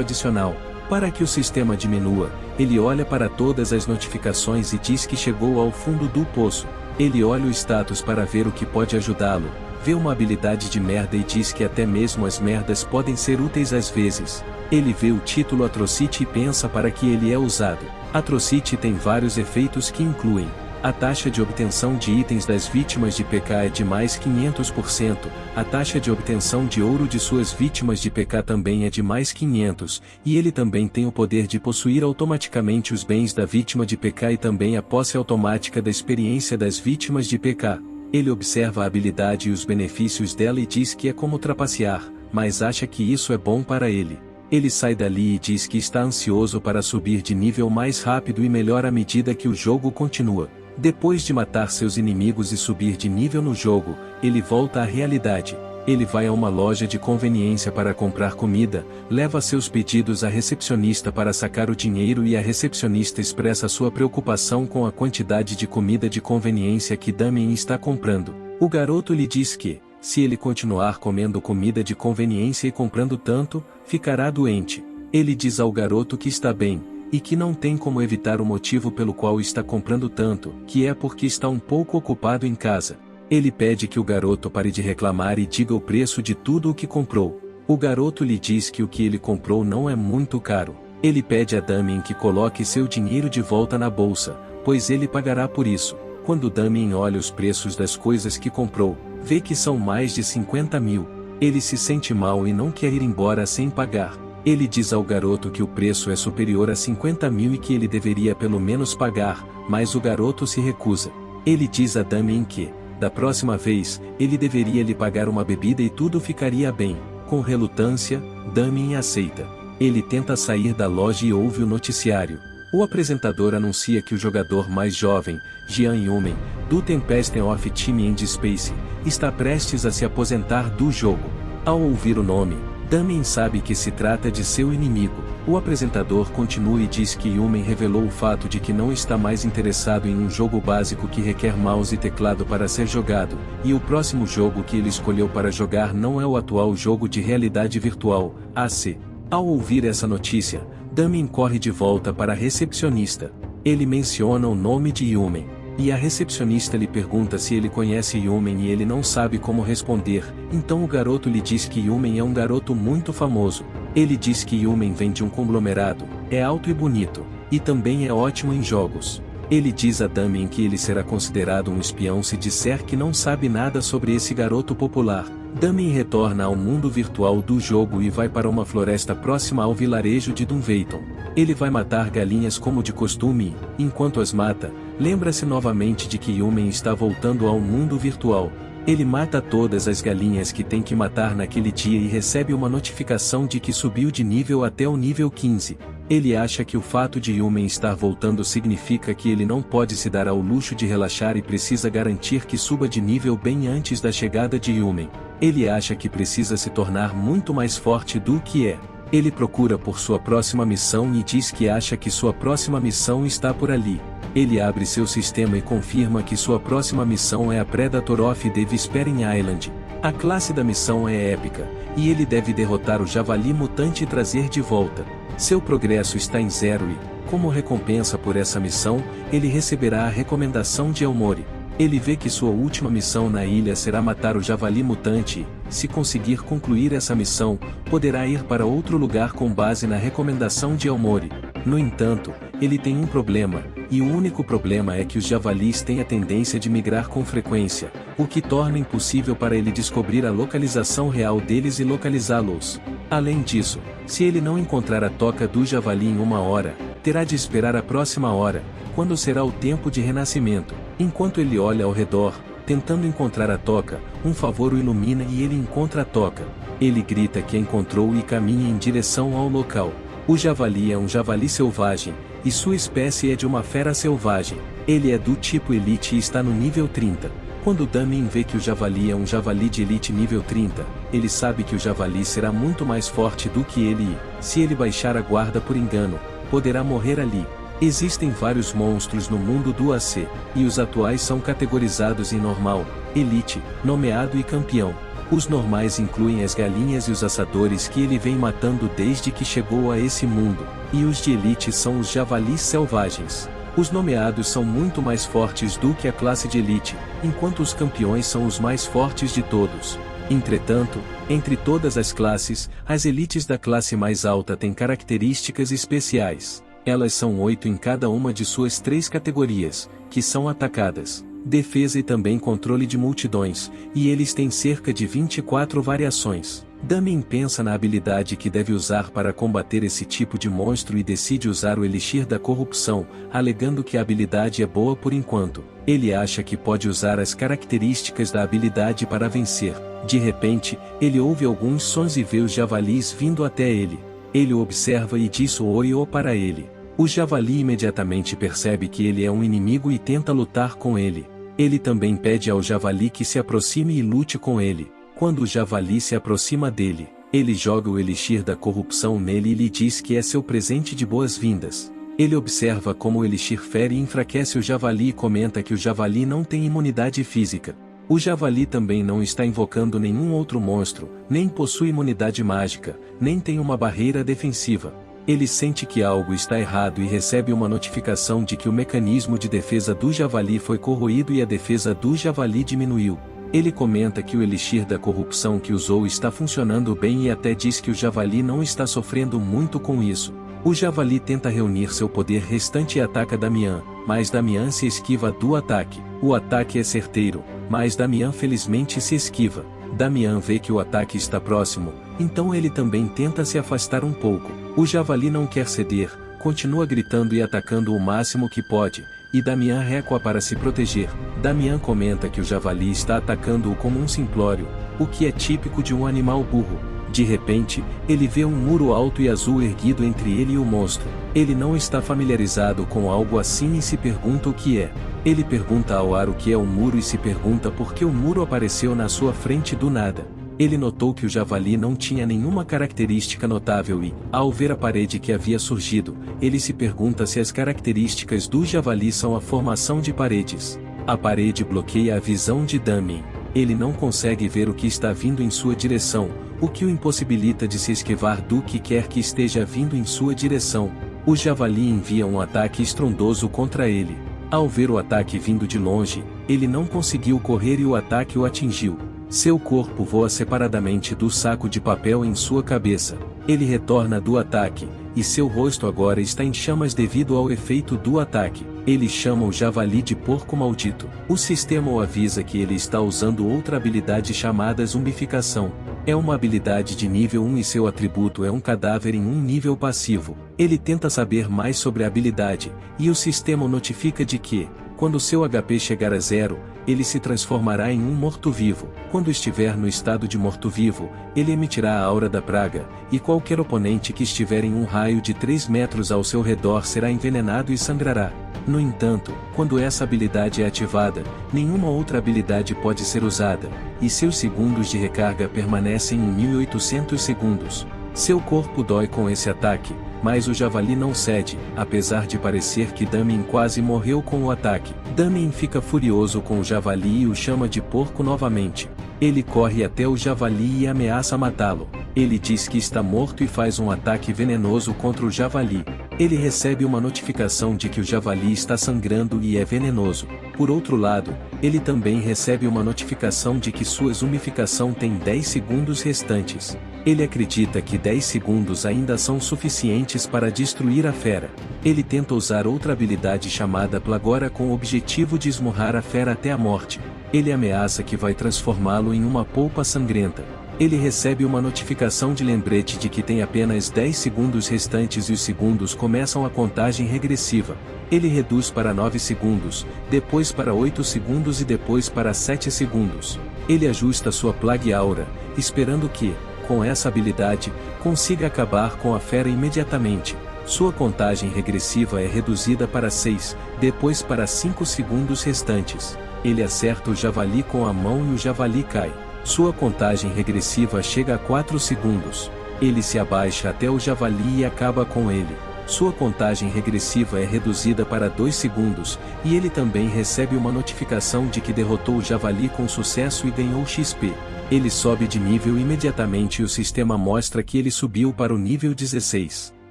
Speaker 1: adicional. Para que o sistema diminua, ele olha para todas as notificações e diz que chegou ao fundo do poço. Ele olha o status para ver o que pode ajudá-lo, vê uma habilidade de merda e diz que até mesmo as merdas podem ser úteis às vezes. Ele vê o título Atrocity e pensa para que ele é usado. Atrocity tem vários efeitos que incluem: a taxa de obtenção de itens das vítimas de PK é de mais 500%, a taxa de obtenção de ouro de suas vítimas de PK também é de mais 500, e ele também tem o poder de possuir automaticamente os bens da vítima de PK e também a posse automática da experiência das vítimas de PK. Ele observa a habilidade e os benefícios dela e diz que é como trapacear, mas acha que isso é bom para ele. Ele sai dali e diz que está ansioso para subir de nível mais rápido e melhor à medida que o jogo continua. Depois de matar seus inimigos e subir de nível no jogo, ele volta à realidade. Ele vai a uma loja de conveniência para comprar comida, leva seus pedidos à recepcionista para sacar o dinheiro e a recepcionista expressa sua preocupação com a quantidade de comida de conveniência que Damien está comprando. O garoto lhe diz que, se ele continuar comendo comida de conveniência e comprando tanto, ficará doente. Ele diz ao garoto que está bem, e que não tem como evitar o motivo pelo qual está comprando tanto, que é porque está um pouco ocupado em casa. Ele pede que o garoto pare de reclamar e diga o preço de tudo o que comprou. O garoto lhe diz que o que ele comprou não é muito caro. Ele pede a Damien que coloque seu dinheiro de volta na bolsa, pois ele pagará por isso. Quando Damien olha os preços das coisas que comprou, vê que são mais de 50 mil. Ele se sente mal e não quer ir embora sem pagar. Ele diz ao garoto que o preço é superior a 50 mil e que ele deveria pelo menos pagar, mas o garoto se recusa. Ele diz a Damien que, da próxima vez, ele deveria lhe pagar uma bebida e tudo ficaria bem. Com relutância, Damien aceita. Ele tenta sair da loja e ouve o noticiário. O apresentador anuncia que o jogador mais jovem, Jian Yumen, do Tempest of Time and Space, está prestes a se aposentar do jogo. Ao ouvir o nome, Damien sabe que se trata de seu inimigo. O apresentador continua e diz que Yumen revelou o fato de que não está mais interessado em um jogo básico que requer mouse e teclado para ser jogado, e o próximo jogo que ele escolheu para jogar não é o atual jogo de realidade virtual, AC. Ao ouvir essa notícia, Damien corre de volta para a recepcionista. Ele menciona o nome de Yumen, e a recepcionista lhe pergunta se ele conhece Yumen e ele não sabe como responder, então o garoto lhe diz que Yumen é um garoto muito famoso. Ele diz que Yumen vem de um conglomerado, é alto e bonito, e também é ótimo em jogos. Ele diz a Damien que ele será considerado um espião se disser que não sabe nada sobre esse garoto popular. Damien retorna ao mundo virtual do jogo e vai para uma floresta próxima ao vilarejo de Dunveyton. Ele vai matar galinhas como de costume e, enquanto as mata, lembra-se novamente de que Yumen está voltando ao mundo virtual. Ele mata todas as galinhas que tem que matar naquele dia e recebe uma notificação de que subiu de nível até o nível 15. Ele acha que o fato de Yumen estar voltando significa que ele não pode se dar ao luxo de relaxar e precisa garantir que suba de nível bem antes da chegada de Yumen. Ele acha que precisa se tornar muito mais forte do que é. Ele procura por sua próxima missão e diz que acha que sua próxima missão está por ali. Ele abre seu sistema e confirma que sua próxima missão é a Predator of the Whispering Island. A classe da missão é épica, e ele deve derrotar o javali mutante e trazer de volta. Seu progresso está em 0 e, como recompensa por essa missão, ele receberá a recomendação de Elmore. Ele vê que sua última missão na ilha será matar o javali mutante e, se conseguir concluir essa missão, poderá ir para outro lugar com base na recomendação de Elmore. No entanto, ele tem um problema, e o único problema é que os javalis têm a tendência de migrar com frequência, o que torna impossível para ele descobrir a localização real deles e localizá-los. Além disso, se ele não encontrar a toca do javali em 1 hora, terá de esperar a próxima hora, quando será o tempo de renascimento. Enquanto ele olha ao redor, tentando encontrar a toca, um favor o ilumina e ele encontra a toca. Ele grita que a encontrou e caminha em direção ao local. O javali é um javali selvagem, e sua espécie é de uma fera selvagem. Ele é do tipo Elite e está no nível 30. Quando Damien vê que o javali é um javali de elite nível 30, ele sabe que o javali será muito mais forte do que ele e, se ele baixar a guarda por engano, poderá morrer ali. Existem vários monstros no mundo do AC, e os atuais são categorizados em normal, elite, nomeado e campeão. Os normais incluem as galinhas e os assadores que ele vem matando desde que chegou a esse mundo, e os de elite são os javalis selvagens. Os nomeados são muito mais fortes do que a classe de elite, enquanto os campeões são os mais fortes de todos. Entretanto, entre todas as classes, as elites da classe mais alta têm características especiais. Elas são 8 em cada uma de suas 3 categorias, que são atacadas, defesa e também controle de multidões, e eles têm cerca de 24 variações. Damien pensa na habilidade que deve usar para combater esse tipo de monstro e decide usar o Elixir da Corrupção, alegando que a habilidade é boa por enquanto. Ele acha que pode usar as características da habilidade para vencer. De repente, ele ouve alguns sons e vê os javalis vindo até ele. Ele o observa e diz oi para ele. O javali imediatamente percebe que ele é um inimigo e tenta lutar com ele. Ele também pede ao javali que se aproxime e lute com ele. Quando o javali se aproxima dele, ele joga o Elixir da Corrupção nele e lhe diz que é seu presente de boas-vindas. Ele observa como o Elixir fere e enfraquece o javali e comenta que o javali não tem imunidade física. O javali também não está invocando nenhum outro monstro, nem possui imunidade mágica, nem tem uma barreira defensiva. Ele sente que algo está errado e recebe uma notificação de que o mecanismo de defesa do javali foi corroído e a defesa do javali diminuiu. Ele comenta que o Elixir da Corrupção que usou está funcionando bem e até diz que o javali não está sofrendo muito com isso. O javali tenta reunir seu poder restante e ataca Damien, mas Damien se esquiva do ataque. O ataque é certeiro, mas Damien felizmente se esquiva. Damien vê que o ataque está próximo, então ele também tenta se afastar um pouco. O javali não quer ceder, continua gritando e atacando o máximo que pode, e Damien recua para se proteger. Damien comenta que o javali está atacando-o como um simplório, o que é típico de um animal burro. De repente, ele vê um muro alto e azul erguido entre ele e o monstro. Ele não está familiarizado com algo assim e se pergunta o que é. Ele pergunta ao ar o que é o muro e se pergunta por que o muro apareceu na sua frente do nada. Ele notou que o javali não tinha nenhuma característica notável e, ao ver a parede que havia surgido, ele se pergunta se as características do javali são a formação de paredes. A parede bloqueia a visão de Damien. Ele não consegue ver o que está vindo em sua direção, o que o impossibilita de se esquivar do que quer que esteja vindo em sua direção. O javali envia um ataque estrondoso contra ele. Ao ver o ataque vindo de longe, ele não conseguiu correr e o ataque o atingiu. Seu corpo voa separadamente do saco de papel em sua cabeça. Ele retorna do ataque, e seu rosto agora está em chamas devido ao efeito do ataque. Ele chama o javali de porco maldito. O sistema o avisa que ele está usando outra habilidade chamada zumbificação. É uma habilidade de nível 1 e seu atributo é um cadáver em um nível passivo. Ele tenta saber mais sobre a habilidade, e o sistema o notifica de que, quando seu HP chegar a 0, ele se transformará em um morto-vivo. Quando estiver no estado de morto-vivo, ele emitirá a aura da praga, e qualquer oponente que estiver em um raio de 3 metros ao seu redor será envenenado e sangrará. No entanto, quando essa habilidade é ativada, nenhuma outra habilidade pode ser usada, e seus segundos de recarga permanecem em 1800 segundos. Seu corpo dói com esse ataque, mas o javali não cede, apesar de parecer que Damien quase morreu com o ataque. Damien fica furioso com o javali e o chama de porco novamente. Ele corre até o javali e ameaça matá-lo. Ele diz que está morto e faz um ataque venenoso contra o javali. Ele recebe uma notificação de que o javali está sangrando e é venenoso. Por outro lado, ele também recebe uma notificação de que sua zumbificação tem 10 segundos restantes. Ele acredita que 10 segundos ainda são suficientes para destruir a fera. Ele tenta usar outra habilidade chamada Plagora com o objetivo de esmurrar a fera até a morte. Ele ameaça que vai transformá-lo em uma polpa sangrenta. Ele recebe uma notificação de lembrete de que tem apenas 10 segundos restantes e os segundos começam a contagem regressiva. Ele reduz para 9 segundos, depois para 8 segundos e depois para 7 segundos. Ele ajusta sua Plague Aura, esperando que, com essa habilidade, consiga acabar com a fera imediatamente. Sua contagem regressiva é reduzida para 6, depois para 5 segundos restantes. Ele acerta o javali com a mão e o javali cai. Sua contagem regressiva chega a 4 segundos. Ele se abaixa até o javali e acaba com ele. Sua contagem regressiva é reduzida para 2 segundos, e ele também recebe uma notificação de que derrotou o javali com sucesso e ganhou XP. Ele sobe de nível imediatamente e o sistema mostra que ele subiu para o nível 16.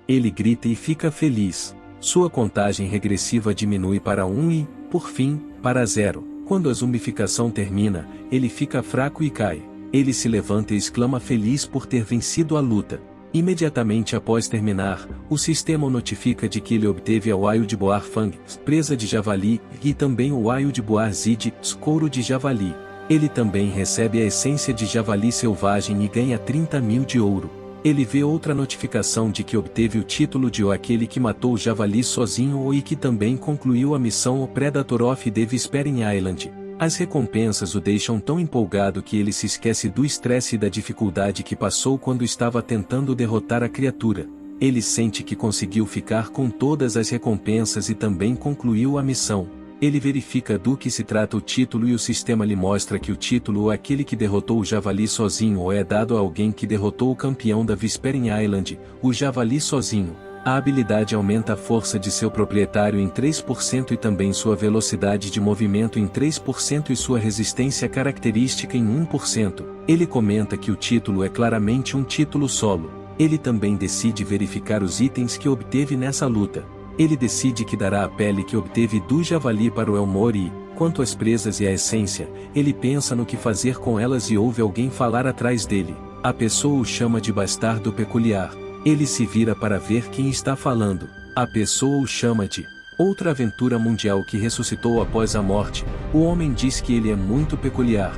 Speaker 1: Ele grita e fica feliz. Sua contagem regressiva diminui para 1 e, por fim, para 0. Quando a zumbificação termina, ele fica fraco e cai. Ele se levanta e exclama feliz por ter vencido a luta. Imediatamente após terminar, o sistema o notifica de que ele obteve a Wild Boar Fang, presa de javali, e também o Wild Boar Zid, couro de javali. Ele também recebe a essência de javali selvagem e ganha 30.000 de ouro. Ele vê outra notificação de que obteve o título de aquele que matou o javali sozinho e que também concluiu a missão O Predator of the Whispering Island. As recompensas o deixam tão empolgado que ele se esquece do estresse e da dificuldade que passou quando estava tentando derrotar a criatura. Ele sente que conseguiu ficar com todas as recompensas e também concluiu a missão. Ele verifica do que se trata o título e o sistema lhe mostra que o título ou aquele que derrotou o javali sozinho ou é dado a alguém que derrotou o campeão da Whispering Island, o javali sozinho. A habilidade aumenta a força de seu proprietário em 3% e também sua velocidade de movimento em 3% e sua resistência característica em 1%. Ele comenta que o título é claramente um título solo. Ele também decide verificar os itens que obteve nessa luta. Ele decide que dará a pele que obteve do javali para o Elmore e, quanto às presas e à essência, ele pensa no que fazer com elas e ouve alguém falar atrás dele. A pessoa o chama de bastardo peculiar. Ele se vira para ver quem está falando. A pessoa o chama de outra aventura mundial que ressuscitou após a morte. O homem diz que ele é muito peculiar.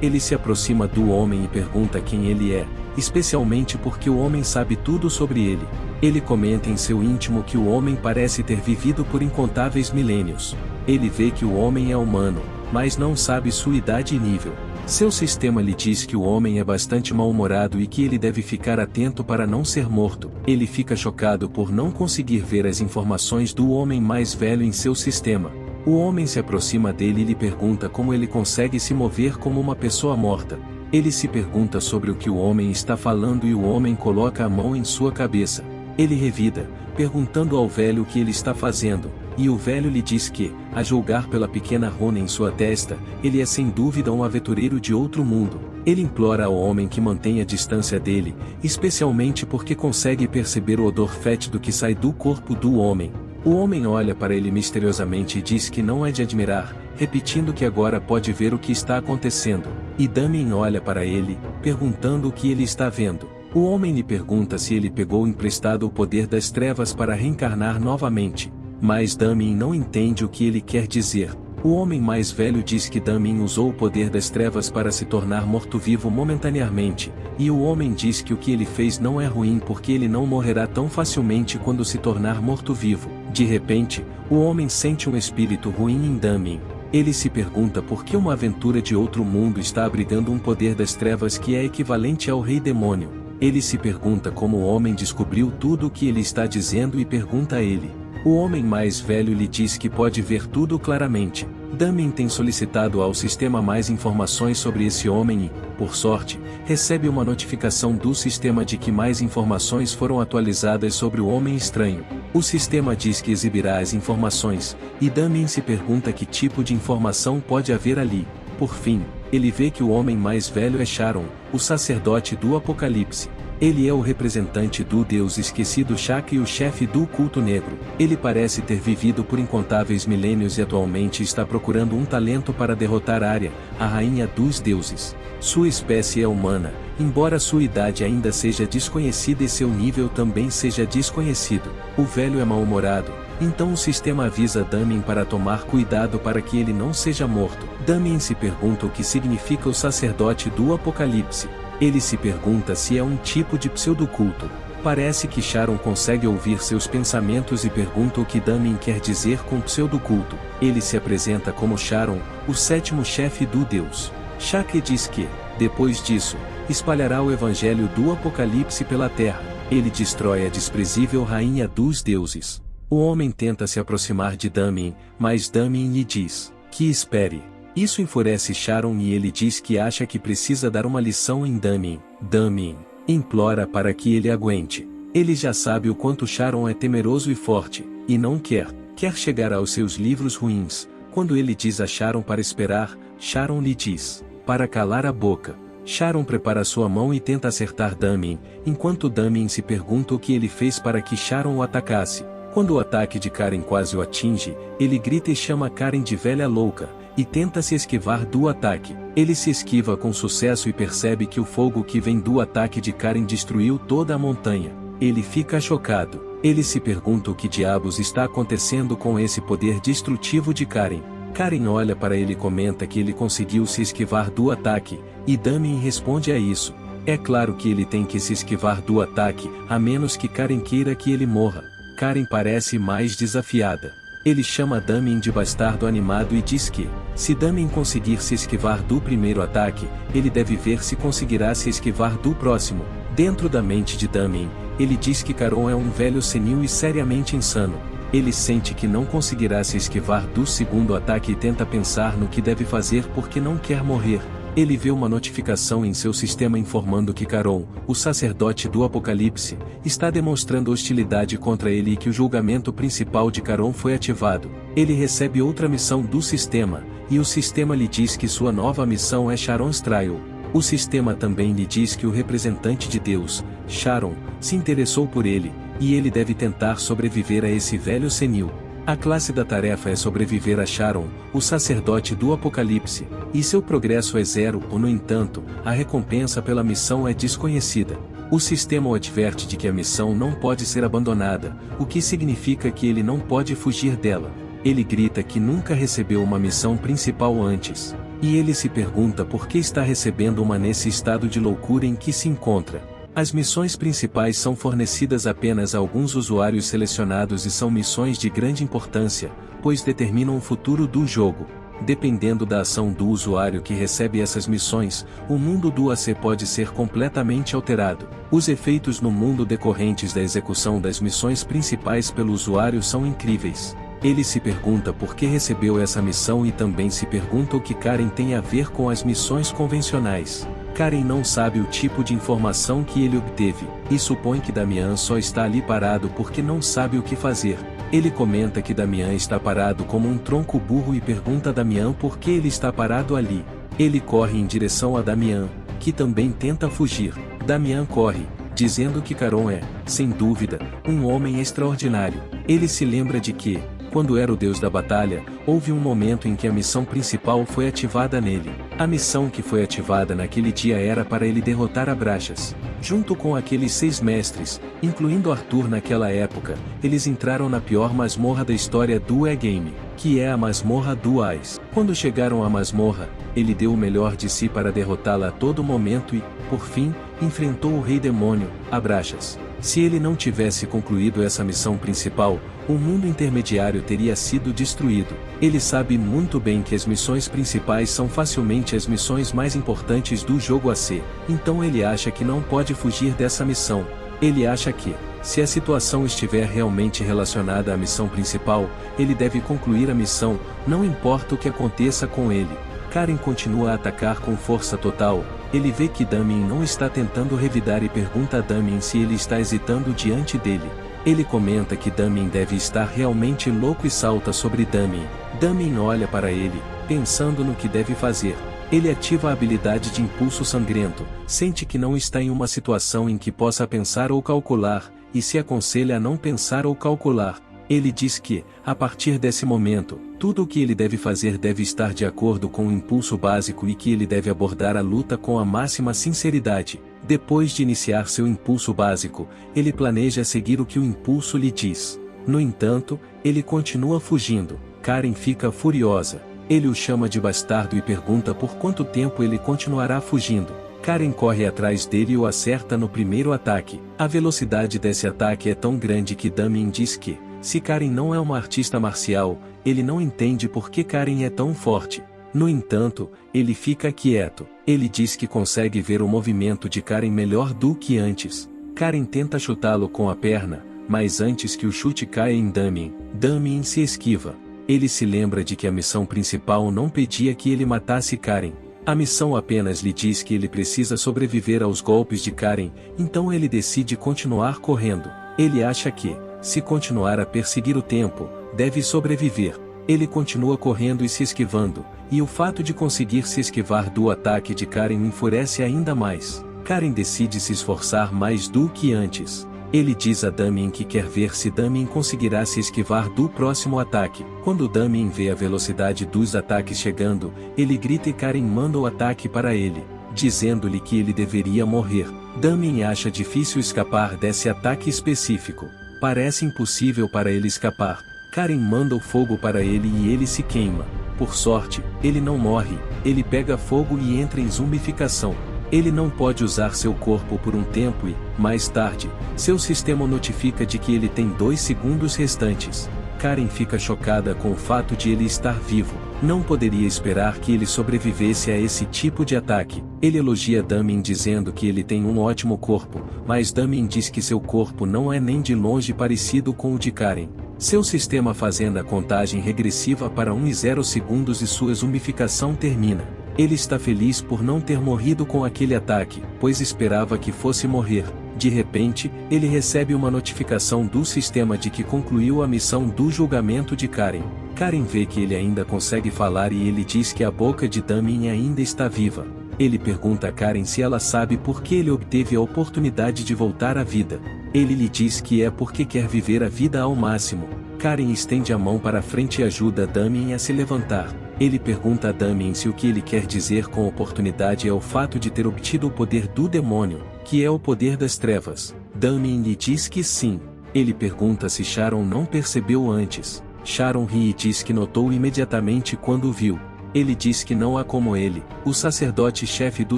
Speaker 1: Ele se aproxima do homem e pergunta quem ele é, especialmente porque o homem sabe tudo sobre ele. Ele comenta em seu íntimo que o homem parece ter vivido por incontáveis milênios. Ele vê que o homem é humano, mas não sabe sua idade e nível. Seu sistema lhe diz que o homem é bastante mal-humorado e que ele deve ficar atento para não ser morto. Ele fica chocado por não conseguir ver as informações do homem mais velho em seu sistema. O homem se aproxima dele e lhe pergunta como ele consegue se mover como uma pessoa morta. Ele se pergunta sobre o que o homem está falando e o homem coloca a mão em sua cabeça. Ele revida, perguntando ao velho o que ele está fazendo, e o velho lhe diz que, a julgar pela pequena runa em sua testa, ele é sem dúvida um aventureiro de outro mundo. Ele implora ao homem que mantenha distância dele, especialmente porque consegue perceber o odor fétido que sai do corpo do homem. O homem olha para ele misteriosamente e diz que não é de admirar, repetindo que agora pode ver o que está acontecendo. E Damien olha para ele, perguntando o que ele está vendo. O homem lhe pergunta se ele pegou emprestado o poder das trevas para reencarnar novamente. Mas Damien não entende o que ele quer dizer. O homem mais velho diz que Damien usou o poder das trevas para se tornar morto-vivo momentaneamente, e o homem diz que o que ele fez não é ruim porque ele não morrerá tão facilmente quando se tornar morto-vivo. De repente, o homem sente um espírito ruim em Damien. Ele se pergunta por que uma aventura de outro mundo está abrigando um poder das trevas que é equivalente ao Rei Demônio. Ele se pergunta como o homem descobriu tudo o que ele está dizendo e pergunta a ele. O homem mais velho lhe diz que pode ver tudo claramente. Damien tem solicitado ao sistema mais informações sobre esse homem e, por sorte, recebe uma notificação do sistema de que mais informações foram atualizadas sobre o homem estranho. O sistema diz que exibirá as informações, e Damien se pergunta que tipo de informação pode haver ali. Por fim, ele vê que o homem mais velho é Sharon, o sacerdote do Apocalipse. Ele é o representante do Deus esquecido Shaka e o chefe do culto negro. Ele parece ter vivido por incontáveis milênios e atualmente está procurando um talento para derrotar Arya, a rainha dos deuses. Sua espécie é humana, embora sua idade ainda seja desconhecida e seu nível também seja desconhecido. O velho é mal-humorado, então o sistema avisa Damien para tomar cuidado para que ele não seja morto. Damien se pergunta o que significa o sacerdote do Apocalipse. Ele se pergunta se é um tipo de pseudoculto. Parece que Sharon consegue ouvir seus pensamentos e pergunta o que Damien quer dizer com pseudoculto. Ele se apresenta como Sharon, o sétimo chefe do Deus. Shaka diz que, depois disso, espalhará o evangelho do Apocalipse pela terra. Ele destrói a desprezível rainha dos deuses. O homem tenta se aproximar de Damien, mas Damien lhe diz que espere. Isso enfurece Sharon e ele diz que acha que precisa dar uma lição em Damien. Damien implora para que ele aguente. Ele já sabe o quanto Sharon é temeroso e forte, e não quer chegar aos seus livros ruins. Quando ele diz a Sharon para esperar, Sharon lhe diz para calar a boca. Sharon prepara sua mão e tenta acertar Damien, enquanto Damien se pergunta o que ele fez para que Sharon o atacasse. Quando o ataque de Karen quase o atinge, ele grita e chama Karen de velha louca, e tenta se esquivar do ataque. Ele se esquiva com sucesso e percebe que o fogo que vem do ataque de Karen destruiu toda a montanha. Ele fica chocado. Ele se pergunta o que diabos está acontecendo com esse poder destrutivo de Karen. Karen olha para ele e comenta que ele conseguiu se esquivar do ataque, e Damien responde a isso. É claro que ele tem que se esquivar do ataque, a menos que Karen queira que ele morra. Karen parece mais desafiada. Ele chama Damien de bastardo animado e diz que, se Damien conseguir se esquivar do primeiro ataque, ele deve ver se conseguirá se esquivar do próximo. Dentro da mente de Damien, ele diz que Caron é um velho senil e seriamente insano. Ele sente que não conseguirá se esquivar do segundo ataque e tenta pensar no que deve fazer porque não quer morrer. Ele vê uma notificação em seu sistema informando que Caron, o sacerdote do Apocalipse, está demonstrando hostilidade contra ele e que o julgamento principal de Caron foi ativado. Ele recebe outra missão do sistema, e o sistema lhe diz que sua nova missão é Sharon's Trial. O sistema também lhe diz que o representante de Deus, Sharon, se interessou por ele, e ele deve tentar sobreviver a esse velho senil. A classe da tarefa é sobreviver a Sharon, o sacerdote do Apocalipse, e seu progresso é 0, no entanto, a recompensa pela missão é desconhecida. O sistema o adverte de que a missão não pode ser abandonada, o que significa que ele não pode fugir dela. Ele grita que nunca recebeu uma missão principal antes, e ele se pergunta por que está recebendo uma nesse estado de loucura em que se encontra. As missões principais são fornecidas apenas a alguns usuários selecionados e são missões de grande importância, pois determinam o futuro do jogo. Dependendo da ação do usuário que recebe essas missões, o mundo do AC pode ser completamente alterado. Os efeitos no mundo decorrentes da execução das missões principais pelo usuário são incríveis. Ele se pergunta por que recebeu essa missão e também se pergunta o que Karen tem a ver com as missões convencionais. Karen não sabe o tipo de informação que ele obteve, e supõe que Damian só está ali parado porque não sabe o que fazer. Ele comenta que Damian está parado como um tronco burro e pergunta a Damian por que ele está parado ali. Ele corre em direção a Damian, que também tenta fugir. Damian corre, dizendo que Caron é, sem dúvida, um homem extraordinário. Ele se lembra de que, quando era o deus da batalha, houve um momento em que a missão principal foi ativada nele. A missão que foi ativada naquele dia era para ele derrotar Abraxas. Junto com aqueles 6 mestres, incluindo Arthur naquela época, eles entraram na pior masmorra da história do E-Game, que é a masmorra do Ais. Quando chegaram à masmorra, ele deu o melhor de si para derrotá-la a todo momento e, por fim, enfrentou o rei demônio, Abraxas. Se ele não tivesse concluído essa missão principal, o mundo intermediário teria sido destruído. Ele sabe muito bem que as missões principais são facilmente as missões mais importantes do jogo AC, então ele acha que não pode fugir dessa missão. Ele acha que, se a situação estiver realmente relacionada à missão principal, ele deve concluir a missão, não importa o que aconteça com ele. Karen continua a atacar com força total. Ele vê que Damien não está tentando revidar e pergunta a Damien se ele está hesitando diante dele. Ele comenta que Damien deve estar realmente louco e salta sobre Damien. Damien olha para ele, pensando no que deve fazer. Ele ativa a habilidade de impulso sangrento, sente que não está em uma situação em que possa pensar ou calcular, e se aconselha a não pensar ou calcular. Ele diz que, a partir desse momento, tudo o que ele deve fazer deve estar de acordo com o impulso básico e que ele deve abordar a luta com a máxima sinceridade. Depois de iniciar seu impulso básico, ele planeja seguir o que o impulso lhe diz. No entanto, ele continua fugindo. Karen fica furiosa. Ele o chama de bastardo e pergunta por quanto tempo ele continuará fugindo. Karen corre atrás dele e o acerta no primeiro ataque. A velocidade desse ataque é tão grande que Damien diz que, se Karen não é uma artista marcial, ele não entende por que Karen é tão forte. No entanto, ele fica quieto. Ele diz que consegue ver o movimento de Karen melhor do que antes. Karen tenta chutá-lo com a perna, mas antes que o chute caia em Damien, Damien se esquiva. Ele se lembra de que a missão principal não pedia que ele matasse Karen. A missão apenas lhe diz que ele precisa sobreviver aos golpes de Karen, então ele decide continuar correndo. Ele acha que, se continuar a perseguir o tempo, deve sobreviver. Ele continua correndo e se esquivando, e o fato de conseguir se esquivar do ataque de Karen o enfurece ainda mais. Karen decide se esforçar mais do que antes. Ele diz a Damien que quer ver se Damien conseguirá se esquivar do próximo ataque. Quando Damien vê a velocidade dos ataques chegando, ele grita e Karen manda o ataque para ele, dizendo-lhe que ele deveria morrer. Damien acha difícil escapar desse ataque específico. Parece impossível para ele escapar. Karen manda o fogo para ele e ele se queima. Por sorte, ele não morre, ele pega fogo e entra em zumbificação. Ele não pode usar seu corpo por um tempo e, mais tarde, seu sistema notifica de que ele tem 2 segundos restantes. Karen fica chocada com o fato de ele estar vivo. Não poderia esperar que ele sobrevivesse a esse tipo de ataque. Ele elogia Damien dizendo que ele tem um ótimo corpo, mas Damien diz que seu corpo não é nem de longe parecido com o de Karen. Seu sistema fazendo a contagem regressiva para 1 e 0 segundos e sua zumbificação termina. Ele está feliz por não ter morrido com aquele ataque, pois esperava que fosse morrer. De repente, ele recebe uma notificação do sistema de que concluiu a missão do julgamento de Karen. Karen vê que ele ainda consegue falar e ele diz que a boca de Damien ainda está viva. Ele pergunta a Karen se ela sabe por que ele obteve a oportunidade de voltar à vida. Ele lhe diz que é porque quer viver a vida ao máximo. Karen estende a mão para frente e ajuda Damien a se levantar. Ele pergunta a Damien se o que ele quer dizer com oportunidade é o fato de ter obtido o poder do demônio, que é o poder das trevas. Damien lhe diz que sim. Ele pergunta se Sharon não percebeu antes. Sharon ri e diz que notou imediatamente quando o viu. Ele diz que não há como ele, o sacerdote-chefe do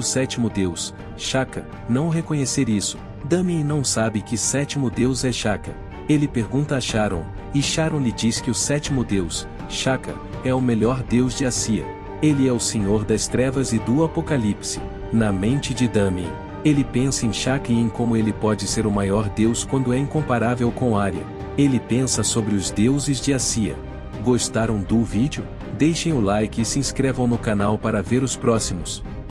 Speaker 1: sétimo deus, Shaka, não reconhecer isso. Damien não sabe que sétimo deus é Shaka. Ele pergunta a Sharon, e Sharon lhe diz que o sétimo deus, Shaka, é o melhor deus de Assia. Ele é o senhor das trevas e do apocalipse. Na mente de Damien, ele pensa em Shaka e em como ele pode ser o maior deus quando é incomparável com Arya. Ele pensa sobre os deuses de Assia. Gostaram do vídeo? Deixem o like e se inscrevam no canal para ver os próximos.